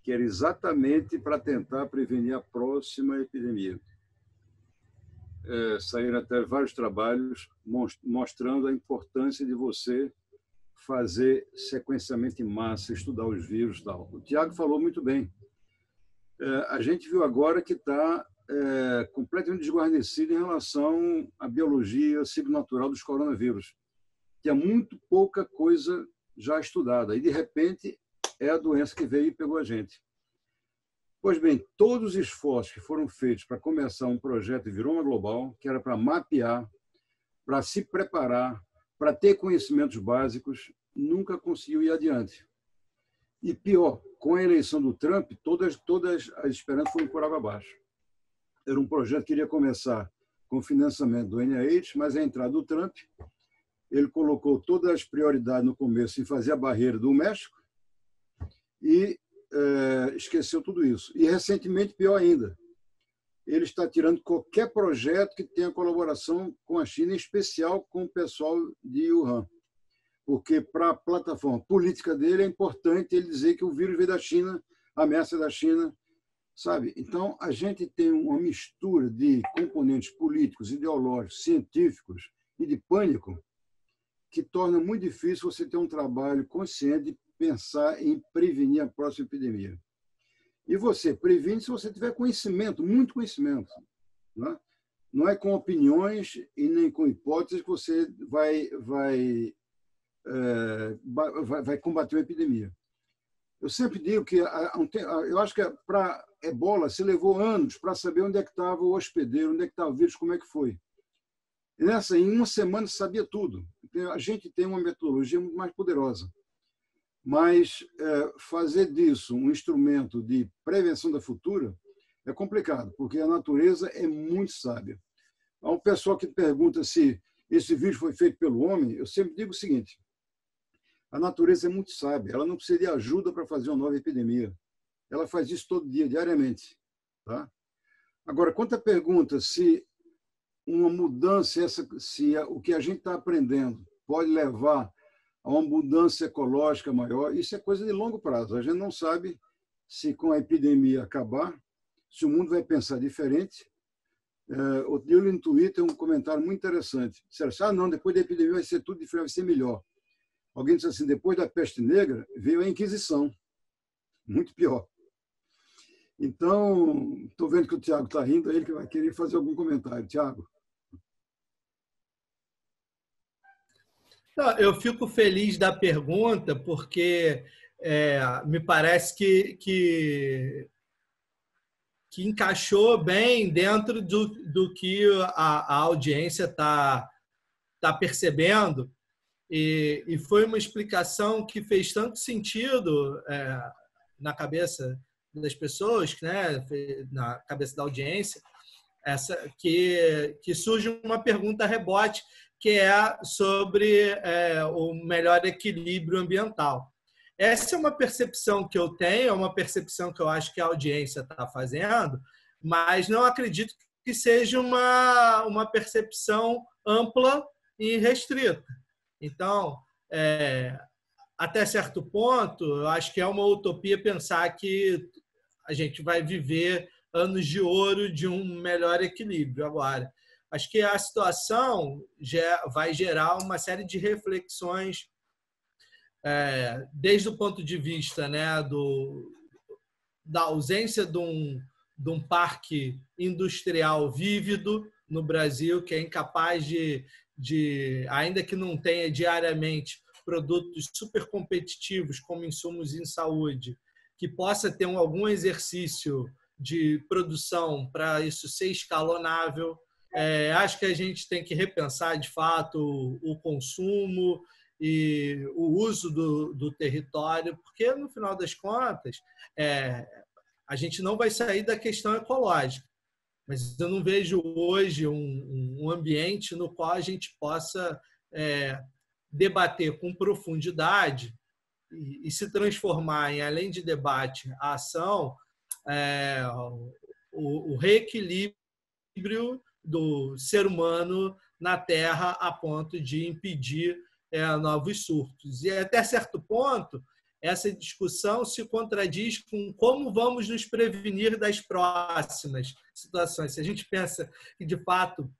que era exatamente para tentar prevenir a próxima epidemia. Saíram até vários trabalhos mostrando a importância de você fazer sequenciamento em massa, estudar os vírus e tal. O Tiago falou muito bem. A gente viu agora que está completamente desguarnecido em relação à biologia ciclo natural dos coronavírus, que é muito pouca coisa já estudada. E, de repente, é a doença que veio e pegou a gente. Pois bem, todos os esforços que foram feitos para começar um projeto de Viroma Global, que era para mapear, para se preparar, para ter conhecimentos básicos, nunca conseguiu ir adiante. E pior, com a eleição do Trump, todas as esperanças foram por água abaixo. Era um projeto que iria começar com financiamento do NIH, mas a entrada do Trump, ele colocou todas as prioridades no começo em fazer a barreira do México e esqueceu tudo isso. E, recentemente, pior ainda, ele está tirando qualquer projeto que tenha colaboração com a China, em especial com o pessoal de Wuhan. Porque, para a plataforma política dele, é importante ele dizer que o vírus veio da China, a ameaça da China, sabe? Então, a gente tem uma mistura de componentes políticos, ideológicos, científicos e de pânico que torna muito difícil você ter um trabalho consciente de pensar em prevenir a próxima epidemia. E você previne se você tiver conhecimento, muito conhecimento. Né? não é com opiniões e nem com hipóteses que você vai combater uma epidemia. Eu sempre digo que eu acho que para Ebola se levou anos para saber onde é que estava o hospedeiro, onde é que estava o vírus, como é que foi. E em uma semana se sabia tudo. A gente tem uma metodologia muito mais poderosa. Mas fazer disso um instrumento de prevenção da futura é complicado, porque a natureza é muito sábia. Há um pessoal que pergunta se esse vírus foi feito pelo homem. Eu sempre digo o seguinte: a natureza é muito sábia, ela não precisa de ajuda para fazer uma nova epidemia. Ela faz isso todo dia, diariamente. Tá? Agora, quanto à pergunta se uma mudança, se o que a gente está aprendendo pode levar a uma mudança ecológica maior, isso é coisa de longo prazo. A gente não sabe se com a epidemia acabar, se o mundo vai pensar diferente. Outro dia eu li no Twitter um comentário muito interessante. Disseram, não, depois da epidemia vai ser tudo diferente, vai ser melhor. Alguém disse assim, depois da peste negra veio a Inquisição. Muito pior. Então, estou vendo que o Tiago está rindo, ele que vai querer fazer algum comentário. Tiago. Eu fico feliz da pergunta, porque me parece que encaixou bem dentro do que a audiência está percebendo. E foi uma explicação que fez tanto sentido na cabeça das pessoas, né, na cabeça da audiência, que surge uma pergunta rebote, que é sobre o melhor equilíbrio ambiental. Essa é uma percepção que eu tenho, é uma percepção que eu acho que a audiência está fazendo, mas não acredito que seja uma percepção ampla e restrita. Então, até certo ponto, eu acho que é uma utopia pensar que a gente vai viver anos de ouro de um melhor equilíbrio agora. Acho que a situação vai gerar uma série de reflexões, desde o ponto de vista, né, da ausência de um parque industrial vívido no Brasil, que é incapaz de, ainda que não tenha diariamente produtos super competitivos como insumos em saúde, que possa ter algum exercício de produção para isso ser escalonável. Acho que a gente tem que repensar, de fato, o consumo e o uso do território, porque, no final das contas, a gente não vai sair da questão ecológica, mas eu não vejo hoje um ambiente no qual a gente possa debater com profundidade e se transformar em, além de debate, a ação, o reequilíbrio do ser humano na Terra a ponto de impedir novos surtos. E, até certo ponto, essa discussão se contradiz com como vamos nos prevenir das próximas situações. Se a gente pensa que, de fato,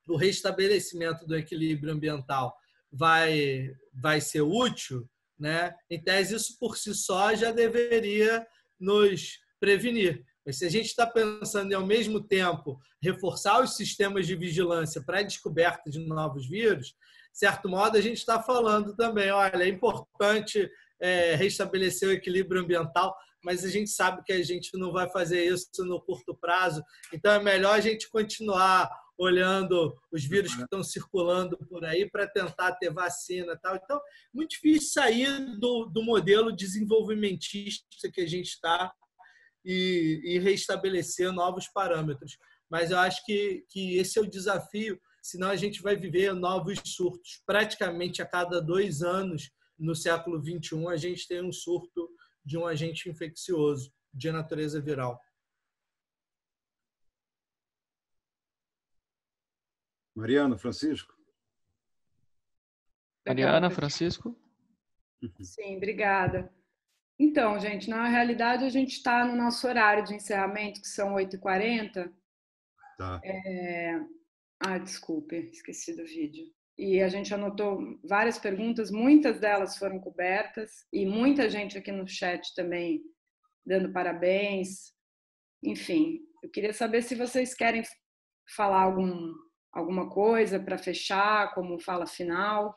o restabelecimento do equilíbrio ambiental vai ser útil, né? Em tese, isso por si só já deveria nos prevenir. Mas se a gente está pensando em, ao mesmo tempo, reforçar os sistemas de vigilância para a descoberta de novos vírus, de certo modo, a gente está falando também, olha, é importante restabelecer o equilíbrio ambiental, mas a gente sabe que a gente não vai fazer isso no curto prazo. Então, é melhor a gente continuar olhando os vírus que estão circulando por aí para tentar ter vacina e tal. Então, muito difícil sair do modelo desenvolvimentista que a gente está e restabelecer novos parâmetros. Mas eu acho que esse é o desafio, senão a gente vai viver novos surtos. Praticamente a cada 2 anos, no século XXI, a gente tem um surto de um agente infeccioso de natureza viral. Mariana, Francisco? Mariana, Francisco? Sim, obrigada. Então, gente, na realidade, a gente está no nosso horário de encerramento, que são 8h40. Tá. Desculpe, esqueci do vídeo. E a gente anotou várias perguntas, muitas delas foram cobertas, e muita gente aqui no chat também dando parabéns. Enfim, eu queria saber se vocês querem falar alguma coisa para fechar, como fala final?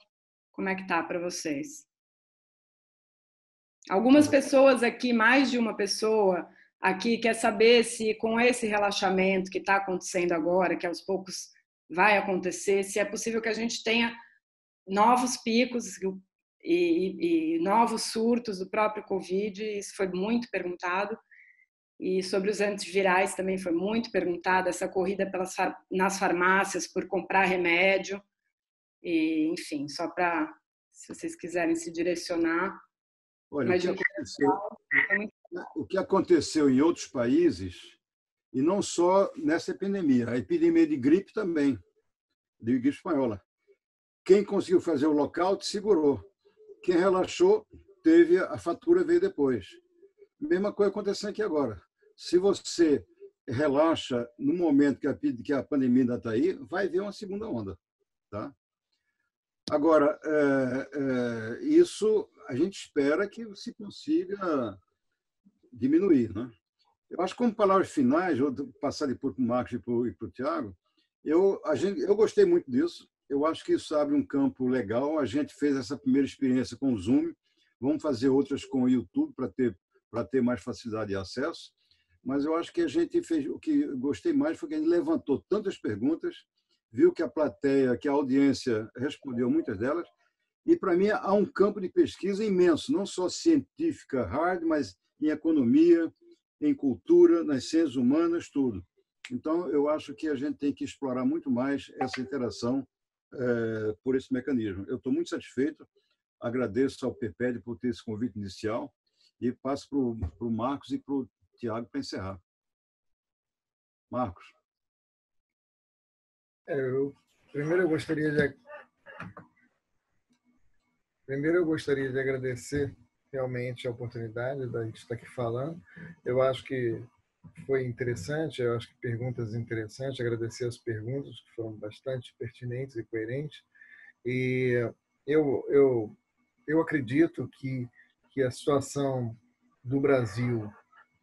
Como é que tá para vocês? Algumas pessoas aqui, mais de uma pessoa aqui, quer saber se com esse relaxamento que está acontecendo agora, que aos poucos vai acontecer, se é possível que a gente tenha novos picos e novos surtos do próprio Covid. Isso foi muito perguntado. E sobre os antivirais também foi muito perguntado, essa corrida nas farmácias por comprar remédio. E, enfim, só para, se vocês quiserem se direcionar. Olha, o que aconteceu em outros países, e não só nessa epidemia, a epidemia de gripe também, de gripe espanhola. Quem conseguiu fazer o lockout segurou. Quem relaxou, teve a fatura, veio depois. Mesma coisa acontecendo aqui agora. Se você relaxa no momento que a pandemia ainda está aí, vai vir uma segunda onda. Tá? Agora, isso a gente espera que se consiga diminuir. Né? Eu acho que, como palavras finais, vou passar depois para o Marcos e para o Tiago, eu gostei muito disso. Eu acho que isso abre um campo legal. A gente fez essa primeira experiência com o Zoom, vamos fazer outras com o YouTube para ter mais facilidade de acesso. Mas eu acho que a gente fez, o que eu gostei mais foi que a gente levantou tantas perguntas, viu que a plateia, que a audiência respondeu muitas delas, e para mim há um campo de pesquisa imenso, não só científica, hard, mas em economia, em cultura, nas ciências humanas, tudo. Então, eu acho que a gente tem que explorar muito mais essa interação por esse mecanismo. Eu estou muito satisfeito, agradeço ao PPED por ter esse convite inicial e passo para o Marcos e para o Tiago para encerrar. Marcos. Primeiro eu gostaria de agradecer realmente a oportunidade da gente estar aqui falando. Eu acho que foi interessante, eu acho que perguntas interessantes, agradecer as perguntas que foram bastante pertinentes e coerentes. E eu acredito que a situação do Brasil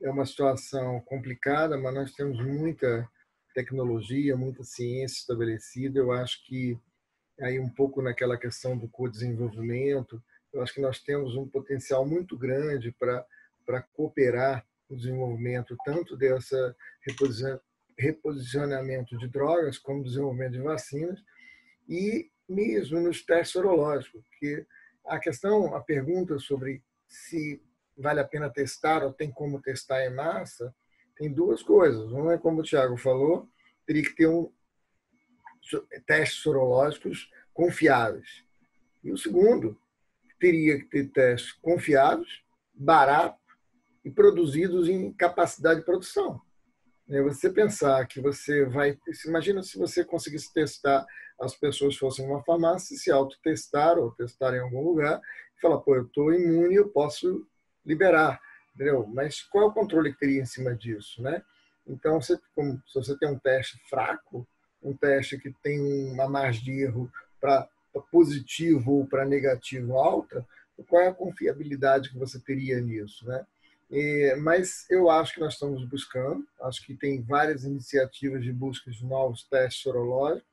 é uma situação complicada, mas nós temos muita tecnologia, muita ciência estabelecida. Eu acho que aí um pouco naquela questão do co-desenvolvimento, eu acho que nós temos um potencial muito grande para cooperar no desenvolvimento tanto dessa reposicionamento de drogas como desenvolvimento de vacinas e mesmo nos testes sorológicos, porque a pergunta sobre se vale a pena testar ou tem como testar em massa, tem duas coisas. Uma é, como o Thiago falou, teria que ter testes sorológicos confiáveis. E o segundo, teria que ter testes confiáveis, baratos e produzidos em capacidade de produção. Você pensar que você vai... Imagina se você conseguisse testar, as pessoas fossem numa farmácia, se autotestar ou testar em algum lugar, e falar, pô, eu estou imune, eu posso liberar. Entendeu? Mas qual é o controle que teria em cima disso? Né? Então, se você tem um teste fraco, um teste que tem uma margem de erro para positivo ou para negativo alta, qual é a confiabilidade que você teria nisso? Né? Mas eu acho que nós estamos buscando, acho que tem várias iniciativas de busca de novos testes sorológicos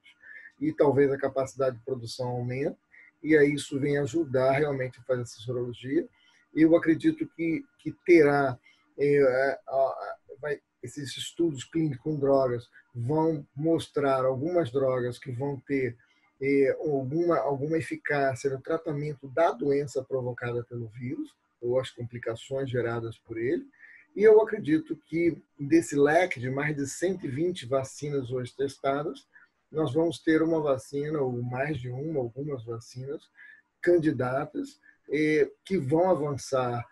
e talvez a capacidade de produção aumente, e aí isso vem ajudar realmente a fazer essa sorologia. Eu acredito que terá esses estudos clínicos com drogas vão mostrar algumas drogas que vão ter alguma eficácia no tratamento da doença provocada pelo vírus ou as complicações geradas por ele. E eu acredito que desse leque de mais de 120 vacinas hoje testadas, nós vamos ter uma vacina ou mais de algumas vacinas candidatas que vão avançar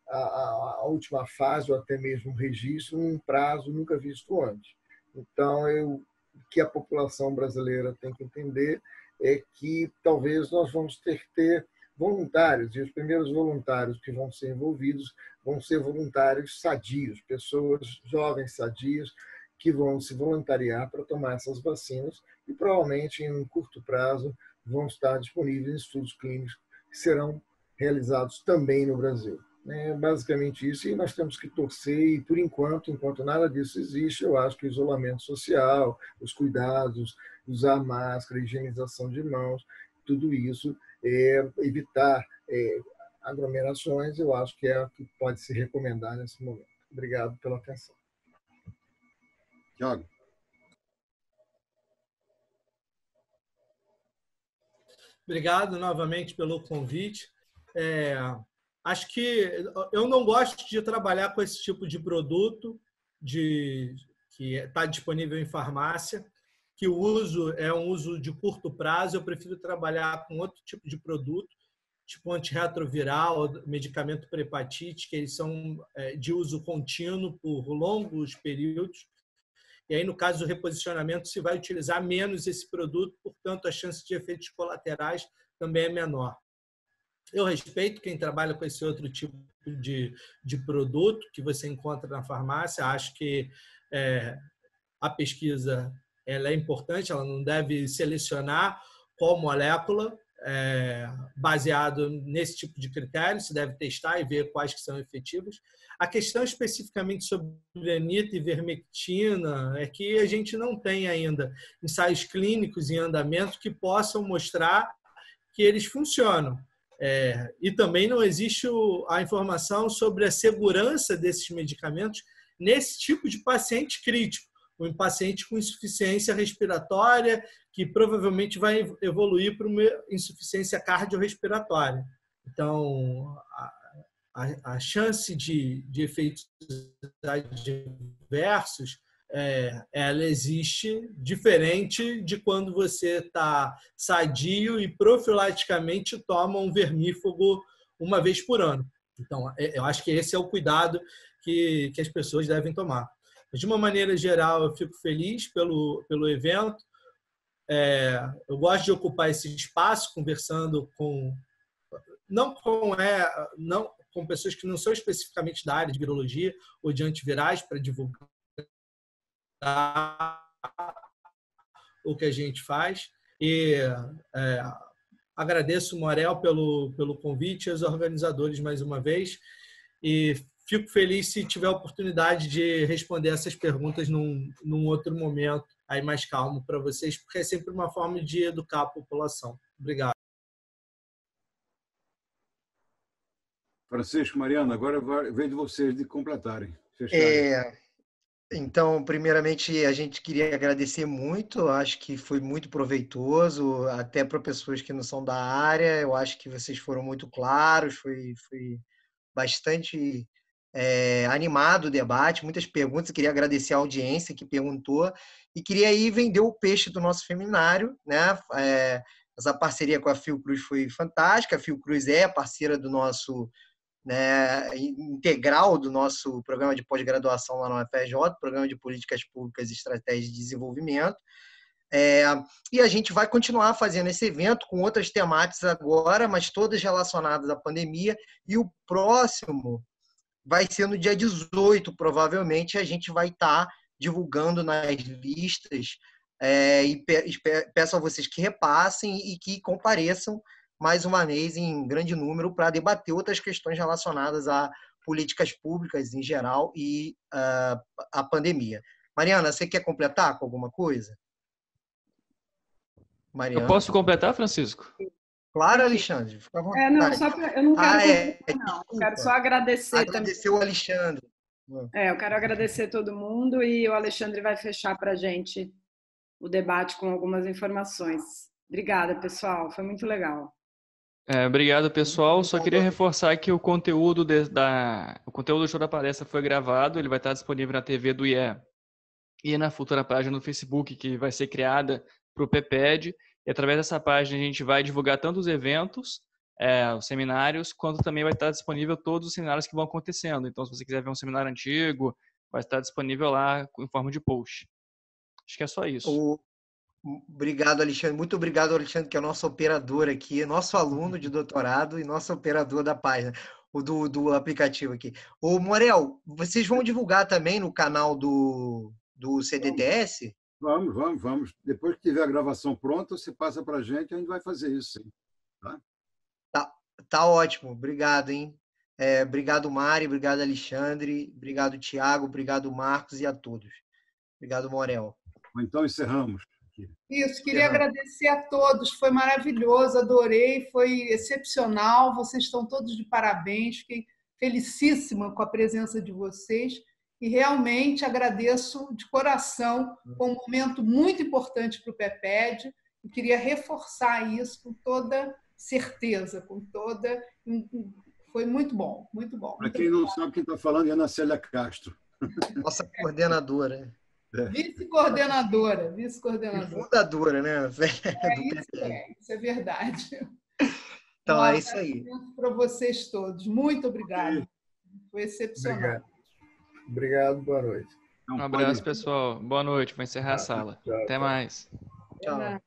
a última fase ou até mesmo um registro num prazo nunca visto antes. Então, o que a população brasileira tem que entender é que talvez nós vamos ter que ter voluntários, e os primeiros voluntários que vão ser envolvidos vão ser voluntários sadios, pessoas jovens sadias que vão se voluntariar para tomar essas vacinas e provavelmente em um curto prazo vão estar disponíveis em estudos clínicos que serão realizados também no Brasil. É basicamente isso, e nós temos que torcer, e por enquanto nada disso existe, eu acho que o isolamento social, os cuidados, usar máscara, higienização de mãos, tudo isso, evitar aglomerações, eu acho que é o que pode se recomendar nesse momento. Obrigado pela atenção. Tiago. Obrigado novamente pelo convite. Acho que eu não gosto de trabalhar com esse tipo de produto que está disponível em farmácia, que o uso é um uso de curto prazo. Eu prefiro trabalhar com outro tipo de produto, tipo antirretroviral, medicamento para hepatite, que eles são de uso contínuo por longos períodos. E aí, no caso do reposicionamento, se vai utilizar menos esse produto, portanto, a chance de efeitos colaterais também é menor. Eu respeito quem trabalha com esse outro tipo de produto que você encontra na farmácia. Acho que a pesquisa ela é importante, ela não deve selecionar qual molécula baseado nesse tipo de critério, se deve testar e ver quais que são efetivos. A questão especificamente sobre anita e ivermectina é que a gente não tem ainda ensaios clínicos em andamento que possam mostrar que eles funcionam. E também não existe a informação sobre a segurança desses medicamentos nesse tipo de paciente crítico, um paciente com insuficiência respiratória, que provavelmente vai evoluir para uma insuficiência cardiorrespiratória. Então, a chance de efeitos adversos ela existe diferente de quando você está sadio e profilaticamente toma um vermífugo uma vez por ano. Então, eu acho que esse é o cuidado que as pessoas devem tomar. De uma maneira geral, eu fico feliz pelo evento. Eu gosto de ocupar esse espaço conversando não com pessoas que não são especificamente da área de virologia ou de antivirais para divulgar o que a gente faz. E agradeço o Morel pelo convite e aos organizadores mais uma vez. E fico feliz se tiver a oportunidade de responder essas perguntas num outro momento aí mais calmo para vocês, porque é sempre uma forma de educar a população. Obrigado. Francisco, Mariana, agora vem de vocês de completarem. Então, primeiramente, a gente queria agradecer muito, acho que foi muito proveitoso, até para pessoas que não são da área, eu acho que vocês foram muito claros, foi bastante animado o debate, muitas perguntas, eu queria agradecer a audiência que perguntou, e queria aí vender o peixe do nosso seminário, né? Essa parceria com a Fiocruz foi fantástica, a Fiocruz é parceira do nosso integral do nosso programa de pós-graduação lá no UFRJ, Programa de Políticas Públicas e Estratégias de Desenvolvimento. E a gente vai continuar fazendo esse evento com outras temáticas agora, mas todas relacionadas à pandemia, e o próximo vai ser no dia 18, provavelmente, a gente vai estar divulgando nas listas, e peço a vocês que repassem e que compareçam mais uma vez em grande número para debater outras questões relacionadas a políticas públicas em geral e a pandemia. Mariana, você quer completar com alguma coisa? Mariana? Eu posso completar, Francisco? Claro, Alexandre. Fica à vontade. Eu não quero completar, não. Eu quero só agradecer. Agradecer o Alexandre. Eu quero agradecer todo mundo e o Alexandre vai fechar para a gente o debate com algumas informações. Obrigada, pessoal. Foi muito legal. Obrigado, pessoal. Só queria reforçar que o conteúdo do show da palestra foi gravado, ele vai estar disponível na TV do IE e na futura página no Facebook, que vai ser criada para o PPED. E através dessa página a gente vai divulgar tanto os eventos, os seminários, quanto também vai estar disponível todos os seminários que vão acontecendo. Então, se você quiser ver um seminário antigo, vai estar disponível lá em forma de post. Acho que é só isso. Obrigado, Alexandre. Muito obrigado, Alexandre, que é o nosso operador aqui, nosso aluno de doutorado e nosso operador da página, do aplicativo aqui. Ô, Morel, vocês vão divulgar também no canal do CDTS? Vamos. Depois que tiver a gravação pronta, você passa para a gente vai fazer isso, sim. Tá ótimo. Obrigado, hein? Obrigado, Mari. Obrigado, Alexandre. Obrigado, Tiago. Obrigado, Marcos, e a todos. Obrigado, Morel. Então, encerramos. Isso, queria agradecer a todos, foi maravilhoso, adorei, foi excepcional, vocês estão todos de parabéns, fiquei felicíssima com a presença de vocês e realmente agradeço de coração, foi um momento muito importante para o PEPED e queria reforçar isso com toda certeza, foi muito bom, muito bom. Para quem não sabe, quem está falando é Ana Célia Castro. Nossa coordenadora. Vice-coordenadora. Fundadora, né? Isso é verdade. Então, é isso aí. Para vocês todos. Muito obrigada. Foi excepcional. Obrigado, boa noite. Um abraço, pessoal. Boa noite. Vou encerrar a sala. Tchau, Até mais. Tchau.